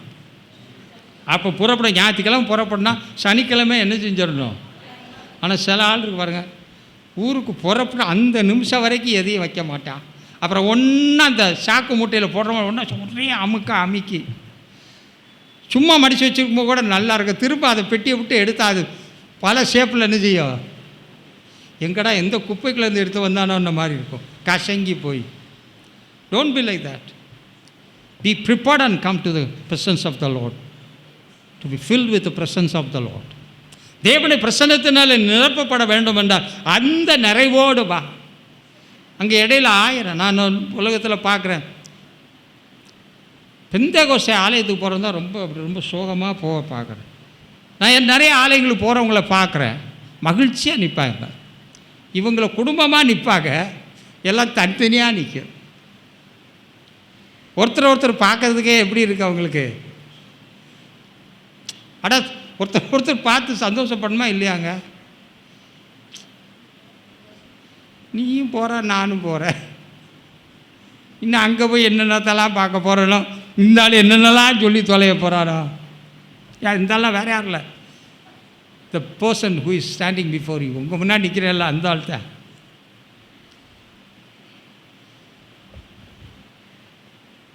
அப்போ புறப்பட ஞாயிற்றுக்கிழமை புறப்படனா சனிக்கிழமை என்ன செஞ்சிடணும்? ஆனால் சில ஆள் இருக்கு பாருங்கள், ஊருக்கு புறப்பட அந்த நிமிஷம் வரைக்கும் எதையும் வைக்க மாட்டான். அப்புறம் ஒன்றா அந்த சாக்கு மூட்டையில் போடுறவங்க ஒன்றா ஒரே அமுக்கி சும்மா மடித்து வச்சுருக்கும்போது கூட நல்லா இருக்கும். திரும்ப அதை பெட்டியை விட்டு எடுத்தா அது பல ஷேப்பில் என்ன செய்யும்? எங்கடா எந்த குப்பைக்குள்ளேருந்து எடுத்து வந்தானோன்ற மாதிரி இருக்கும், கசங்கி போய். Don't be like that. Be prepared and come to the presence of the lord, to be filled with the presence of the lord. தேவனுடைய பிரசன்னத்தினால் நிரப்பப்பட வேண்டும் என்றால் அந்த நிறைவோடு வா. அங்கே இடையில் 1000 நான் உலகத்தில் பார்க்குறேன். பெந்தேகோஸ்தே ஆலயத்துக்கு போகிறது தான் ரொம்ப ரொம்ப சோகமாக போக பார்க்குறேன். நான் நிறைய ஆலயங்களுக்கு போகிறவங்கள பார்க்குறேன், மகிழ்ச்சியாக நிற்பாங்க. இவங்கள குடும்பமாக நிற்பாங்க, எல்லாம் தனித்தனியாக நிற்கும். ஒருத்தர் பார்க்கறதுக்கே எப்படி இருக்குது அவங்களுக்கு? அட ஒருத்தர் பார்த்து சந்தோஷப்படணுமா இல்லையாங்க? நீயும் போகிற, நானும் போகிறேன். இன்னும் அங்கே போய் என்னென்னத்தெல்லாம் பார்க்க போகிறனோ, இந்த ஆள் என்னென்னலாம் சொல்லி தொலைய போகிறாரோ. இந்த ஆள்லாம் வேறு யாரும் இல்லை, the person who is standing before you. உங்கள் முன்னாடி நிற்கிறேன்ல அந்த ஆள் தான்.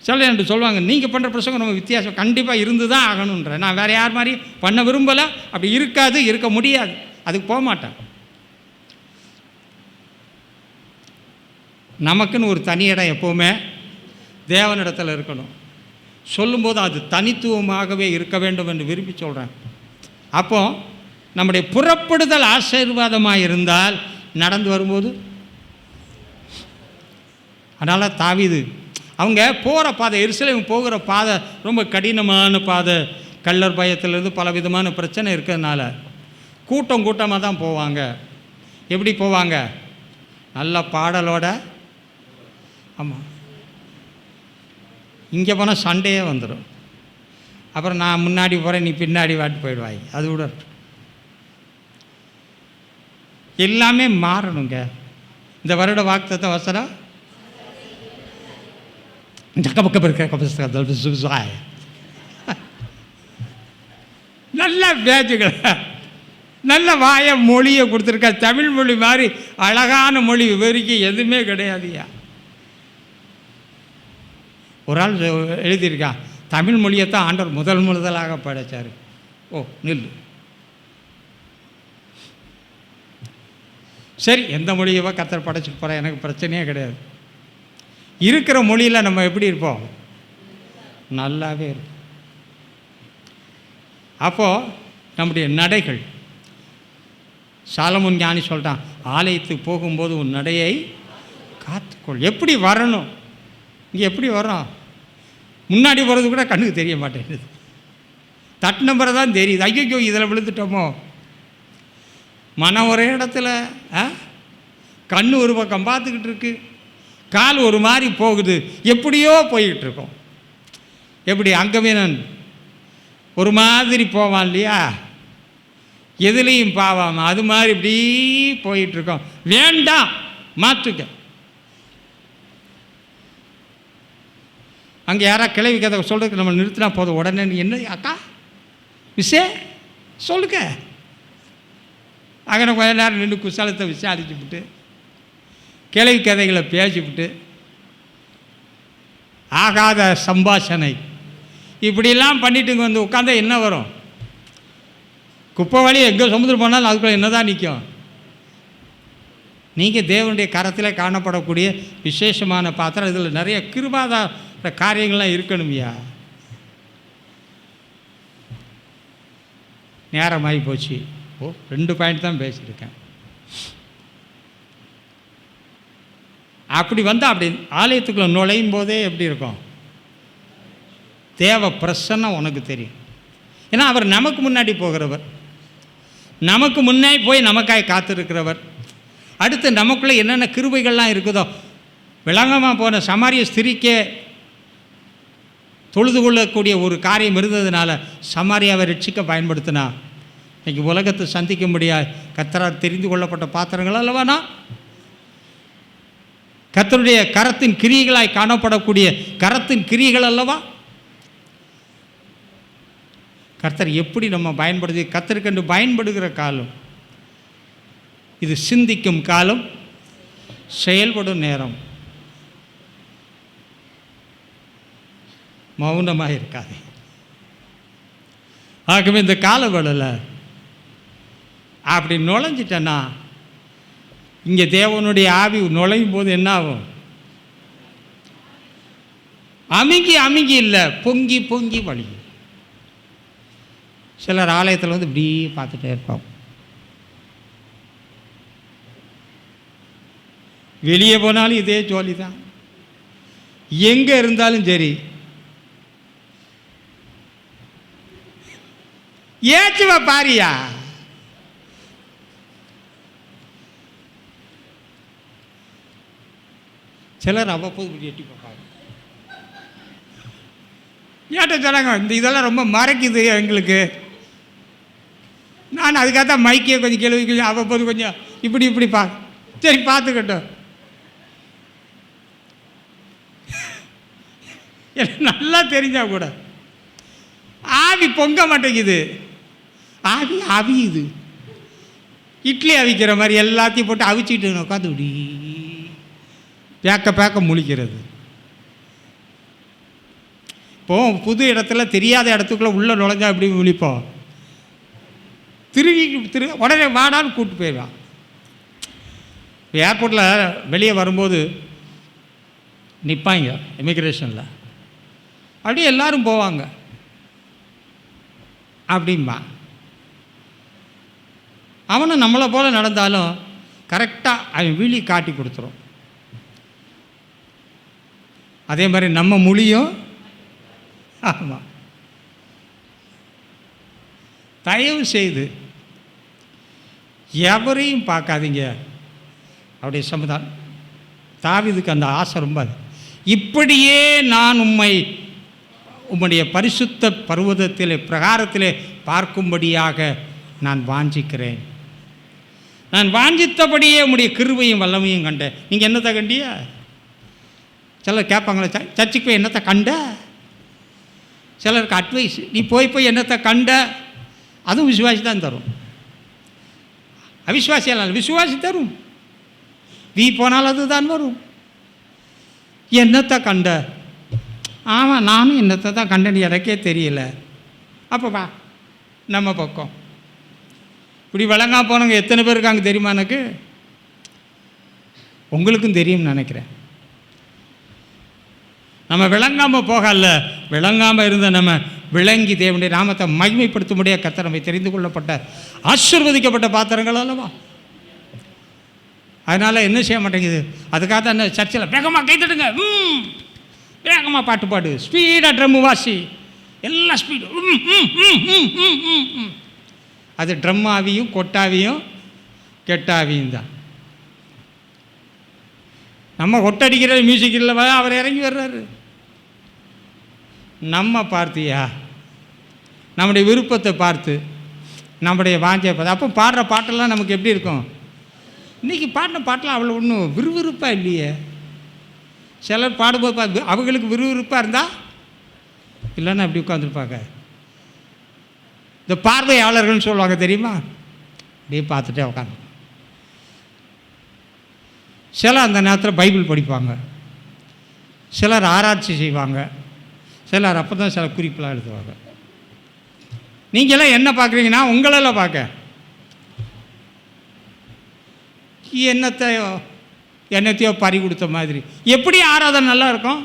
சில என்று சொல்லுவாங்க, நீங்கள் பண்ணுற பிரசங்கம் நம்ம வித்தியாசம் கண்டிப்பாக இருந்து தான் ஆகணுன்ற. நான் வேறு யார் மாதிரி பண்ண விரும்பலை. அப்படி இருக்காது, இருக்க முடியாது, அதுக்கு போக மாட்டேன். நமக்குன்னு ஒரு தனி இடம் எப்போவுமே தேவனிடத்தில் இருக்கணும். சொல்லும்போது அது தனித்துவமாகவே இருக்க வேண்டும் என்று விரும்பி சொல்கிறேன். அப்போ நம்முடைய புறப்படுதல் ஆசீர்வாதமாக இருந்தால் நடந்து வரும்போது, அதனால் தாவீது அவங்க போகிற பாதை, எருசலேம் போகிற பாதை ரொம்ப கடினமான பாதை. கள்ளர் பயத்திலேருந்து பல விதமான பிரச்சனை இருக்கிறதுனால கூட்டமாக தான் போவாங்க. எப்படி போவாங்க? நல்ல பாடலோட. ஆமாம், இங்கே போனால் சண்டையே வந்துடும். அப்புறம் நான் முன்னாடி போகிறேன், நீ பின்னாடி வாட்டி போயிடுவாய். அது விட எல்லாமே மாறணுங்க. இந்த வருட வாக்குத்தத்த வசனம் நல்ல பேச்சுக்கள், நல்ல வாய மொழியை கொடுத்துருக்க. தமிழ் மொழி மாதிரி அழகான மொழி விவரிக்க எதுவுமே கிடையாதுயா. ஒரு ஆள் எழுதியிருக்கான், தமிழ் மொழியைத்தான் ஆண்டவர் முதலாக படைத்தார். ஓ நில்லு, சரி எந்த மொழியவோ கர்த்தர் படைச்சிட்டு போகிறேன், எனக்கு பிரச்சனையே கிடையாது. இருக்கிற மொழியில் நம்ம எப்படி இருப்போம்? நல்லாவே இருக்கும். அப்போது நம்முடைய நடைகள், சாலமோன் ஞானி சொல்லிட்டான், ஆலயத்துக்கு போகும்போது உன் நடையை காத்துக்கொள். எப்படி வரணும்? இங்கே எப்படி வரோம்? முன்னாடி போகிறது கூட கண்ணுக்கு தெரிய மாட்டேங்குது, தட்டு நம்பரை தான் தெரியுது. ஐயோ இதில் விழுந்துட்டோமோ. மனம் ஒரே இடத்துல, கண் ஒரு பக்கம் பார்த்துக்கிட்டு இருக்கு, கால் ஒரு மாதிரி போகுது, எப்படியோ போய்கிட்டு இருக்கோம். எப்படி அங்கவீனன் ஒரு மாதிரி போவான் இல்லையா, எதுலேயும் பாவாம, அது மாதிரி இப்படி போயிட்டுருக்கோம். வேண்டாம், மாற்றுக்க. அங்கே யாராவது கிளவி கதை சொல்கிறதுக்கு நம்ம நிறுத்தினா போதும், உடனே நீ என்ன அக்கா விஷே சொல்லுங்க. அங்கே கொஞ்ச நேரம் நின்று குசலத்தை விசாரிச்சுவிட்டு கிளவி கதைகளை பேசிவிட்டு ஆகாத சம்பாஷணை இப்படிலாம் பண்ணிட்டு வந்து உட்காந்தா என்ன வரும்? குப்பை வழி எங்கே சமுதிரம் போனாலும் அதுக்குள்ளே என்ன தான் நிற்கும்? நீங்கள் தேவனுடைய கரத்தில் காணப்படக்கூடிய விசேஷமான பாத்திரம். இதில் நிறைய கிருபாதார காரியங்கள்லாம் இருக்கணும்யா. நேரமாகி போச்சு. 2 பாயிண்ட் தான் பேசியிருக்கேன். அப்படி வந்தால் அப்படி ஆலயத்துக்குள்ளே நுழையும் போதே எப்படி இருக்கும்? தேவ பிரசன்னம் உனக்கு தெரியும். ஏன்னா அவர் நமக்கு முன்னாடி போகிறவர், நமக்கு முன்னாடி போய் நமக்காய் காத்திருக்கிறவர். அடுத்து நமக்குள்ளே என்னென்ன கிருபைகள்லாம் இருக்குதோ, விளங்கமாக போன சமாரிய ஸ்திரிக்கே தொழுது கொள்ளக்கூடிய ஒரு காரியம் இருந்ததுனால சமாரியாவை ரட்சிக்க பயன்படுத்தினா, இன்றைக்கி உலகத்தை சந்திக்க முடியாது கர்த்தரால் தெரிந்து கொள்ளப்பட்ட பாத்திரங்கள் அல்லவானா, கர்த்தருடைய கரத்தின் கிரியைகளாய் காணப்படக்கூடிய கரத்தின் கிரியைகள் அல்லவா. கர்த்தர் எப்படி நம்ம பயன்படுத்தி, கர்த்தருக்கென்று பயன்படுகிற காலம் இது. சிந்திக்கும் காலம், செயல்படும் நேரம். மௌனமாக இருக்காது. ஆகவே இந்த காலவேளையில் அப்படி நுழைஞ்சிட்டேன்னா, இங்கே தேவனுடைய ஆவி நுழையும் போது என்ன ஆகும்? அமுங்கி இல்லை, பொங்கி பொங்கி வழியும். சிலர் ஆலயத்தில் வந்து இப்படி பார்த்துட்டே இருப்போம். வெளியே போனாலும் இதே ஜோலி தான், எங்கே இருந்தாலும் சரி. ஏச்சுவா பாரியா, சிலர் அவ்வப்போது இப்படி எட்டி பார்ப்பாங்க. ஏட்ட சொன்னாங்க, இந்த இதெல்லாம் ரொம்ப மறைக்குது எங்களுக்கு. நான் அதுக்காக தான் மைக்கே கொஞ்சம் கேள்வி அவ்வப்போது கொஞ்சம் இப்படி இப்படி சரி பார்த்துக்கட்டும். எனக்கு நல்லா தெரிஞ்சா கூட ஆவி பொங்க மாட்டேங்குது. ஆவி அவியுது, இட்லி அவிக்கிற மாதிரி எல்லாத்தையும் போட்டு அவிச்சிட்டு உட்காந்து இப்படி பேக்க முழிக்கிறது. இப்போது புது இடத்துல தெரியாத இடத்துக்குள்ளே உள்ளே நுழைஞ்சா எப்படி முழிப்போம்? உடனே வாடான்னு கூப்பிட்டு போயிடுவான். ஏர்போர்ட்டில் வெளியே வரும்போது நிற்பாங்க இமிக்ரேஷனில், அப்படியே எல்லோரும் போவாங்க. அப்படிம்பா அவனும் நம்மளை போல் நடந்தாலும் கரெக்டாக அவன் விழி காட்டி கொடுத்துரும். அதே மாதிரி நம்ம மொழியும். ஆமாம், தயவு செய்து எவரையும் பார்க்காதீங்க. அப்படி சமுதாயம் தாவீதுக்கு அந்த ஆசை ரொம்ப. இப்படியே நான் உம்முடைய பரிசுத்த பர்வதத்திலே பிரகாரத்திலே பார்க்கும்படியாக நான் வாஞ்சிக்கிறேன். நான் வாஞ்சித்தபடியே உம்முடைய கிருபையும் வல்லமையும் கண்டேன். நீங்கள் என்னத்தை கண்டியா? சிலர் கேட்பாங்களே, சர்ச்சுக்கு போய் என்னத்தை கண்ட? சிலருக்கு அட்வைஸ், நீ போய் என்னத்தை கண்ட? அதுவும் விசுவாசி தான் தரும். அவிசுவாசியால் விசுவாசி தரும். வீ போனால் அது தான் வரும். என்னத்தை கண்ட? ஆமாம், நானும் என்னத்தை தான் கண்டனி, எனக்கே தெரியல. அப்போ வா நம்ம பக்கம். இப்படி விளங்கா போனவங்க எத்தனை பேர் இருக்காங்க தெரியுமா? எனக்கு உங்களுக்கும் தெரியும்னு நினைக்கிறேன். நம்ம விளங்காமல் போகல, விளங்காமல் இருந்த நம்ம விளங்கி தேவனுடைய நாமத்தை மகிமைப்படுத்த முடியாத கர்த்தர் நம்மை தெரிந்து கொள்ளப்பட்ட ஆசீர்வதிக்கப்பட்ட பாத்திரங்கள் அல்லவா. அதனால் என்ன செய்ய மாட்டேங்குது? அதுக்காக தான் என்ன சர்ச்சில் வேகமாக கைத்தட்டுங்க, வேகமாக பாட்டு பாடு, ஸ்பீடாக ட்ரம்மு வாசி, எல்லாம் ஸ்பீடு. அது ட்ரம் ஆவியும் கொட்டாவியும் கெட்டாவியும் தான். நம்ம கொட்டடிக்கிற மியூசிக் இல்லைவா, அவர் இறங்கி வர்றாரு. நம்ம பார்த்தியா, நம்முடைய விருப்பத்தை பார்த்து, நம்முடைய வாஞ்சை பார்த்து, அப்போ பாடுற பாட்டெல்லாம் நமக்கு எப்படி இருக்கும்? இன்றைக்கி பாடின பாட்டெலாம் அவ்வளோ ஒன்றும் விறுவிறுப்பாக இல்லையே. சிலர் பாடும்போது அவங்களுக்கு விறுவிறுப்பாக இருந்தால் இல்லைன்னா அப்படி உட்காந்துருப்பாங்க. இந்த பார்வையாளர்கள்னு சொல்லுவாங்க தெரியுமா, அப்படியே பார்த்துட்டே உட்காந்து. சிலர் அந்த நேரத்தில் பைபிள் படிப்பாங்க, சிலர் ஆராய்ச்சி செய்வாங்க, சிலர் அப்போ தான் சில குறிப்பெலாம் எழுதுவாங்க. நீங்களாம் என்ன பார்க்குறீங்கன்னா உங்களெல்லாம் பார்க்க என்னத்தையோ பறி கொடுத்த மாதிரி. எப்படி ஆராதனை நல்லா இருக்கும்?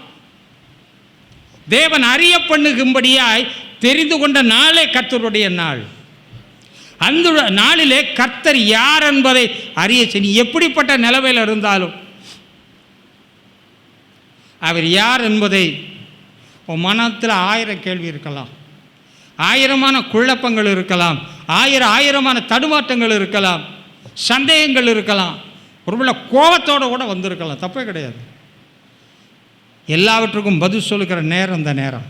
தேவன் அறிய பண்ணுகும்படியாய் தெரிந்து கொண்ட நாளே கர்த்தருடைய நாள். அந்த நாளிலே கர்த்தர் யார் என்பதை அறிய செய்ய, எப்படிப்பட்ட நிலவையில் இருந்தாலும் அவர் யார் என்பதை உன் மனத்தில் 1000 கேள்வி இருக்கலாம், 1000மான குழப்பங்கள் இருக்கலாம், ஆயிரமான தடுமாற்றங்கள் இருக்கலாம், சந்தேகங்கள் இருக்கலாம், ஒருவேளை கோபத்தோடு கூட வந்திருக்கலாம், தப்பே கிடையாது. எல்லாவற்றுக்கும் பதில் சொல்லுகிற நேரம் இந்த நேரம்.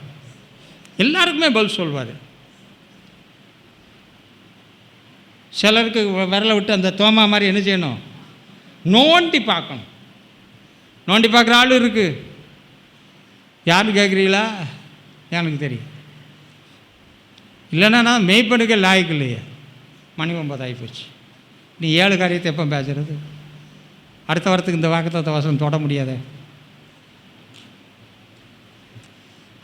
எல்லாருக்குமே பதில் சொல்வார். சிலருக்கு விரலை விட்டு அந்த தோமா மாதிரி என்ன செய்யணும், நோண்டி பார்க்கணும். நோண்டி பார்க்குற ஆள் இருக்குது. யாருன்னு கேட்குறீங்களா? எனக்கு தெரியும். இல்லைன்னா நான் மெய்ப்பனுக்கு லாய்க்கு இல்லையே. மணி 9 ஆகி போச்சு. நீ 7 காரியத்தை எப்போ பேசுறது? அடுத்த வாரத்துக்கு இந்த வாக்குத்தத்த வசனம் தொட முடியாதே.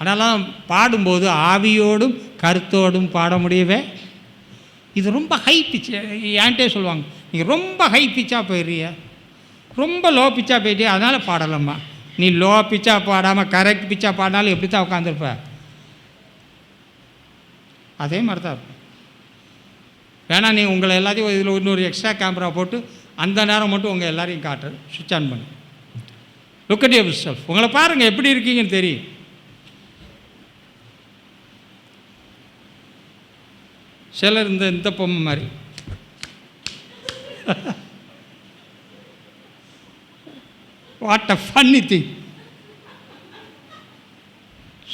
அதெல்லாம் பாடும்போது ஆவியோடும் கருத்தோடும் பாட முடியவே. இது ரொம்ப ஹை பிச்சு. ஏன்ட்டே சொல்லுவாங்க, நீங்கள் ரொம்ப ஹை பிச்சாக போயிடுறிய, ரொம்ப லோ பிச்சாக போயிட்டே, அதனால் பாடலாமா. நீ லோ பிச்சாக பாடாமல் கரெக்ட் பிச்சாக பாடினாலும் எப்படி தான் உட்காந்துருப்ப. அதே மாதிரி தான் இருக்கும். வேணா நீ உங்களை எல்லாத்தையும் இதில் இன்னொரு எக்ஸ்ட்ரா கேமரா போட்டு அந்த நேரம் மட்டும் உங்கள் எல்லாரையும் காட்டு, சுவிட்ச் ஆன் பண்ணு. Look at your self. உங்களை பாருங்கள் எப்படி இருக்கீங்கன்னு தெரியும். சிலர் இந்த பொம்மை மாதிரி வாட் அ ஃபன்னி திங்.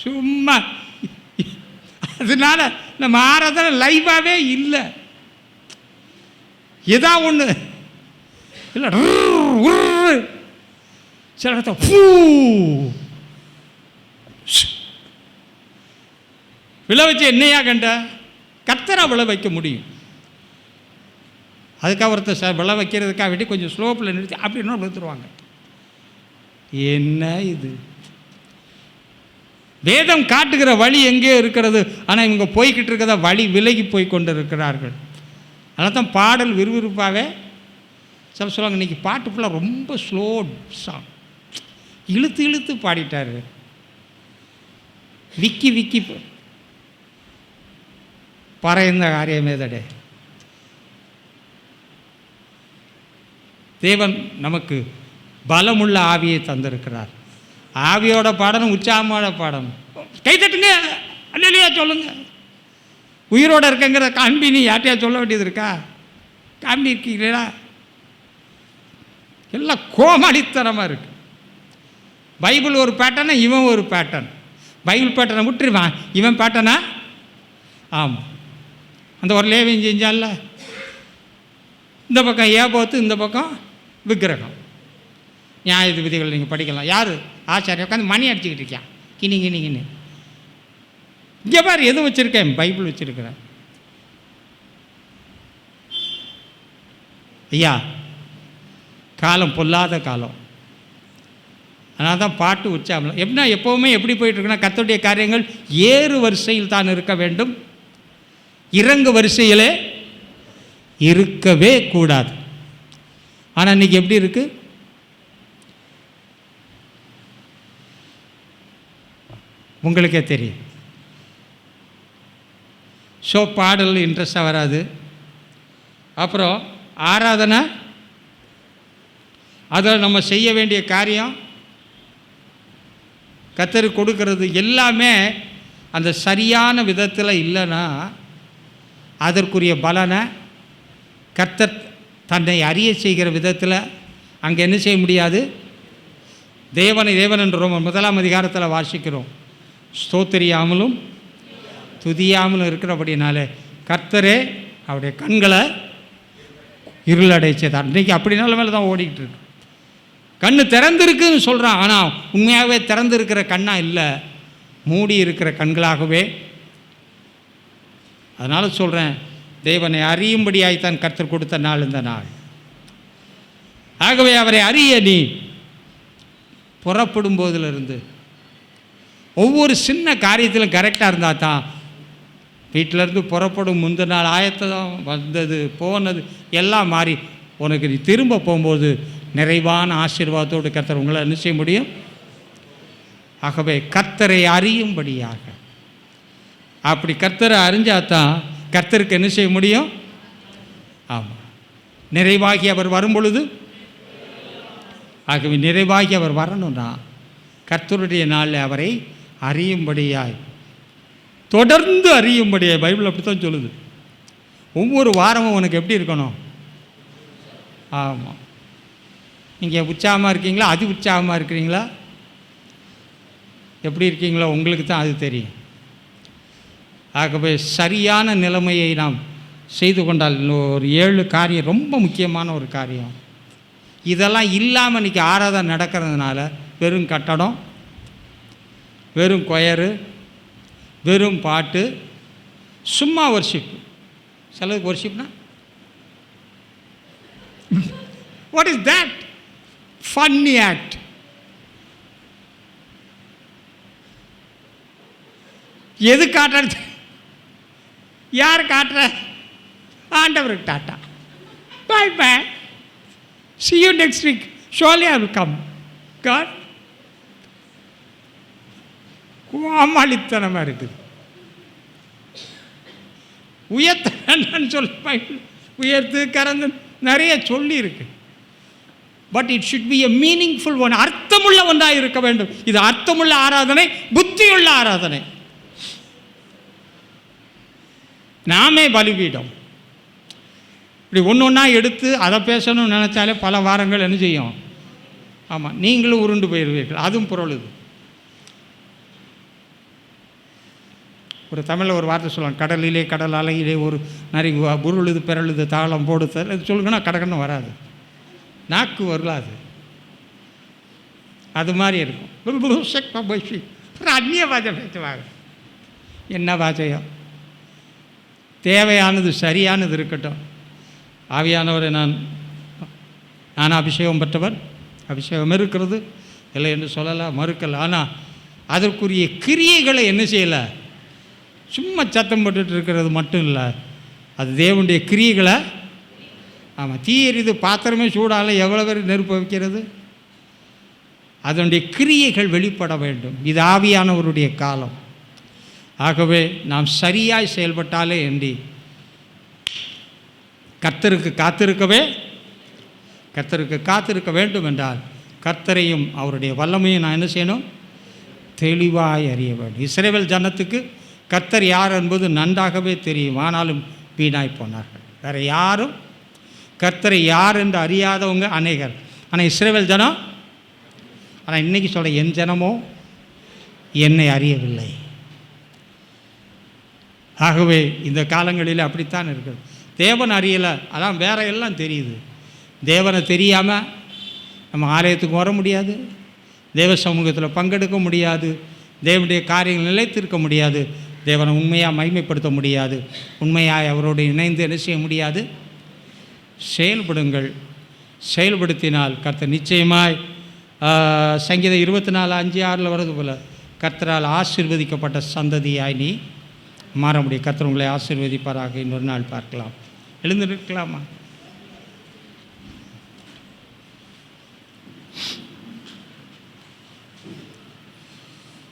சும்மா அதனால நம்ம ஆராதனை லைவாகவே இல்லை. ஏதா ஒன்று இல்லை, சில இடத்த விழ வச்சு என்னையா கண்ட கர்த்தரா விழ வைக்க முடியும். அதுக்காக ஒருத்தர் விழ வைக்கிறதுக்காக வேண்டி கொஞ்சம் ஸ்லோப்பில் நிறுத்தி அப்படின்னு விழுத்துருவாங்க. என்ன இது? வேதம் காட்டுகிற வழி எங்கேயோ இருக்கிறது, ஆனால் இவங்க போய்கிட்டு இருக்கிறத வழி விலகி போய் கொண்டு இருக்கிறார்கள். அதனால் தான் பாடல் விறுவிறுப்பாகவே சில சொல்லுவாங்க, இன்றைக்கி பாட்டு ஃபுல்லாக ரொம்ப ஸ்லோ சாங், இழுத்து இழுத்து பாடிட்டார். விக்கி பறைந்த காரியமே தடே. தேவன் நமக்கு பலமுள்ள ஆவியை தந்திருக்கிறார். ஆவியோட பாடணும், உற்சாகமோட பாடணும். கைத்தட்டுங்க, அல்லேலூயா சொல்லுங்க. உயிரோடு இருக்கங்கிற காண்பி நீ யார்ட்டையா சொல்ல வேண்டியது இருக்கா? காண்பி இருக்கீங்களா? எல்லாம் கோமாளித்தனமாக இருக்கு. பைபிள் ஒரு பேட்டர்னா இவன் ஒரு பேட்டர்ன். பைபிள் பேட்டர்னை விட்டுருவான், இவன் பேட்டர்னா. ஆமாம், அந்த ஒரு லேவியம் செஞ்சால இந்த பக்கம் ஏபோத்து, இந்த பக்கம் விக்கிரகம். நியாய விதிகள் நீங்கள் படிக்கலாம். யார் ஆச்சாரியம் உட்காந்து மணி அடிச்சுக்கிட்டு இருக்கான், கிணின்னு. இங்கே பாரு எது வச்சுருக்கேன், பைபிள் வச்சுருக்கிறேன். ஐயா, காலம் பொல்லாத காலம். அதனால தான் பாட்டு உற்சாகம். எப்படின்னா எப்போவுமே எப்படி போயிட்டுருக்குன்னா, கர்த்தருடைய காரியங்கள் ஏறு வரிசையில் தான் இருக்க வேண்டும், இறங்கு வரிசையிலே இருக்கவே கூடாது. ஆனால் இன்றைக்கி எப்படி இருக்குது? உங்களுக்கே தெரியும். ஷோ பாடல் இன்ட்ரெஸ்டாக வராது. அப்புறம் ஆராதனை, அதில் நம்ம செய்ய வேண்டிய காரியம், கர்த்தருக்கு கொடுக்கறது எல்லாமே அந்த சரியான விதத்தில் இல்லைன்னா அதற்குரிய பலனை கர்த்தர் தன்னை அறிய செய்கிற விதத்தில் அங்கே என்ன செய்ய முடியாது. தேவனை தேவன் என்று ரொம்ப 1ஆம் அதிகாரத்தில் வாசிக்கிறோம். ஸ்தோத்திரியாமலும் துதியாமலும் இருக்கிறபடினாலே கர்த்தரே அவருடைய கண்களை இருளடைச்சதார். இன்றைக்கி அப்படி மேலே தான் ஓடிக்கிட்டு இருக்கு. கண்ணு திறந்திருக்குன்னு சொல்கிறான், ஆனால் உண்மையாகவே திறந்திருக்கிற கண்ணாக இல்லை, மூடி இருக்கிற கண்களாகவே. அதனால் சொல்கிறேன், தேவனை அறியும்படியாய்த்தான் கர்த்தர் கொடுத்த நாள் இந்த நாள். ஆகவே அவரை அறிய நீ புறப்படும் போதிலிருந்து ஒவ்வொரு சின்ன காரியத்திலும் கரெக்டாக இருந்தால் தான் வீட்டிலேருந்து புறப்படும் முந்தின நாள் ஆயத்தம் வந்தது போனது எல்லாம் மாறி உனக்கு நீ திரும்ப போகும்போது நிறைவான ஆசீர்வாதத்தோடு கர்த்தர் உங்களை என்ன செய்ய முடியும். ஆகவே கர்த்தரை அறியும்படியாக, அப்படி கர்த்தரை அறிஞ்சாதான் கர்த்தருக்கு என்ன செய்ய முடியும். ஆமாம், நிறைவாகி அவர் வரும் பொழுது, ஆகவே நிறைவாகி அவர் வரணும்னா கர்த்தருடைய நாளில் அவரை அறியும்படியாய், தொடர்ந்து அறியும்படியாய். பைபிள் அப்படி தான் சொல்லுது. ஒவ்வொரு வாரமும் உனக்கு எப்படி இருக்கணும். ஆமாம், நீங்கள் உற்சாகமாக இருக்கீங்களா, அதி உற்சாகமாக இருக்கிறீங்களா, எப்படி இருக்கீங்களோ உங்களுக்கு தான் அது தெரியும். ஆகவே சரியான நிலைமையை நாம் செய்து கொண்டால் ஒரு 7 காரியம் ரொம்ப முக்கியமான ஒரு காரியம். இதெல்லாம் இல்லாமல் இன்றைக்கி ஆராதனை நடக்கிறதுனால வெறும் கட்டடம், வெறும் கொயரு, வெறும் பாட்டு, சும்மா ஒர்ஷிப். சிலருக்கு ஒர்ஷிப்னா what is that? Funny act. எது காட்டுறது? யார் காட்டுற? ஆண்டவருக்கு tata, bye bye, see you next week, surely I will come. God, கோமாளித்தனமாக இருக்குது. உயர்த்தன்னு சொல்லி உயர்த்து கறந்து நிறைய சொல்லி இருக்கு. But it should be a meaningful one. அர்த்தமுள்ள ஒன்றாக இருக்க வேண்டும். இது அர்த்தமுள்ள ஆராதனை, புத்தியுள்ள ஆராதனை. நாமே பலிபீடம். இப்படி ஒன்று ஒன்றா எடுத்து அதை பேசணும்னு நினச்சாலே பல வாரங்கள் என்ன செய்யும். ஆமாம், நீங்களும் உருண்டு போயிடுவீர்கள். அதுவும் பொருளுது. ஒரு தமிழில் ஒரு வார்த்தை சொல்லுவாங்க, கடலிலே கடல் அலையிலே ஒரு நரி உருளுது பிறழுது தாளம் போடுது. இது சொல்லுங்கன்னா கடகன்னு வராது, நாக்கு வரலாது. அது மாதிரி இருக்கும். அந்நிய பாஷை பேசுவாங்க. என்ன பாஷையோ, தேவையானது சரியானது இருக்கட்டும். ஆவியானவரை நான் அபிஷேகம் பெற்றவர், அபிஷேகம் இருக்கிறது இல்லை என்று சொல்லலாம், மறுக்கலை. ஆனால் அதற்குரிய கிரியைகளை என்ன செய்யலை. சும்மா சத்தம் போட்டுட்டு இருக்கிறது மட்டும் இல்லை, அது தேவனுடைய கிரியைகளை. ஆமாம், தீ எரிது பாத்திரமே சூடால எவ்வளோ பேர் நெருப்பு வைக்கிறது. அதனுடைய கிரியைகள் வெளிப்பட வேண்டும். இது ஆவியானவருடைய காலம். ஆகவே நாம் சரியாய் செயல்பட்டாலே எண்டி கர்த்தருக்கு காத்திருக்க வேண்டும் என்றால் கர்த்தரையும் அவருடைய வல்லமையும் நான் என்ன செய்யணும், தெளிவாய் அறிய வேண்டும். இஸ்ரவேல் ஜனத்துக்கு கர்த்தர் யார் என்பது நன்றாகவே தெரியும், ஆனாலும் வீணாய் போனார்கள். வேறு யாரும் கர்த்தரை யார் என்று அறியாதவங்க அநேகர். ஆனால் இஸ்ரவேல் ஜனம், ஆனால் இன்றைக்கி சொல்ல, என் ஜனமோ என்னை அறியவில்லை. ஆகவே இந்த காலங்களில் அப்படித்தான் இருக்குது. தேவன் அறியலை, அதான் வேற எல்லாம் தெரியுது. தேவனை தெரியாமல் நம்ம ஆலயத்துக்கு வர முடியாது, தேவ சமூகத்தில் பங்கெடுக்க முடியாது, தேவனுடைய காரியங்கள் நிலைத்திருக்க முடியாது, தேவனை உண்மையாக மகிமைப்படுத்த முடியாது, உண்மையாக அவரோடு இணைந்து என்ன செய்ய முடியாது. செயல்படுங்கள். செயல்படுத்தினால் கர்த்தர் நிச்சயமாய் சங்கீதம் 24:5-6 வருது போல், கர்த்தரால் ஆசீர்வதிக்கப்பட்ட சந்ததியாய் நீ மாற முடியும். கர்த்தர் உங்களை ஆசீர்வதிப்பாராக. இன்னொரு நாள் பார்க்கலாம். எழுந்து நிற்கலாமா?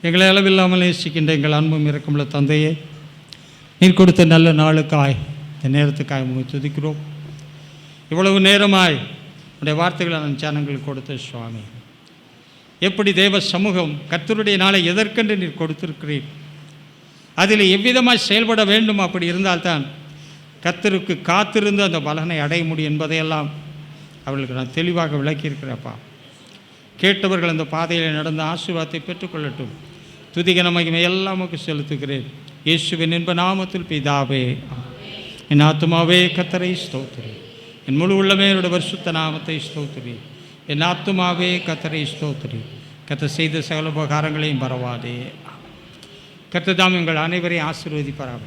எங்களை அளவில்லாமல் நேசிக்கின்ற எங்கள் அன்பும் இரக்கமுள்ள தந்தையே, நீர் கொடுத்த நல்ல நாளுக்காய், இந்த நேரத்துக்காய் உங்களை துதிக்கிறோம். இவ்வளவு நேரமாய் உடைய வார்த்தைகளை நான் ஜனங்களுக்கு கொடுத்த சுவாமி, எப்படி தேவ சமூகம் கர்த்தருடைய நாளை எதற்கென்று நீர் கொடுத்திருக்கிறீர், அதில் எவ்விதமாய் செயல்பட வேண்டும், அப்படி இருந்தால்தான் கர்த்தருக்கு காத்திருந்து அந்த பலனை அடைய முடியும் என்பதையெல்லாம் அவர்களுக்கு நான் தெளிவாக விளக்கியிருக்கிறப்பா. கேட்டவர்கள் அந்த பாதையில் நடந்த ஆசீர்வாதத்தை பெற்றுக்கொள்ளட்டும். துதிக மகிமை எல்லாம் செலுத்துகிறேன் இயேசுவின் இன்ப நாமத்தில் பிதாவே. என் ஆத்துமாவே கர்த்தரை ஸ்தோத்திரி, என் முழு உள்ளமே என்னுடைய பரிசுத்த நாமத்தை ஸ்தோத்திரி. என் ஆத்துமாவே கர்த்தரை ஸ்தோத்திரி, கர்த்தர் செய்த சகல உபகாரங்களையும் பரவாதே. கர்த்தர் தாம் எங்கள் அனைவரையும் ஆசீர்வதிப்பாராக.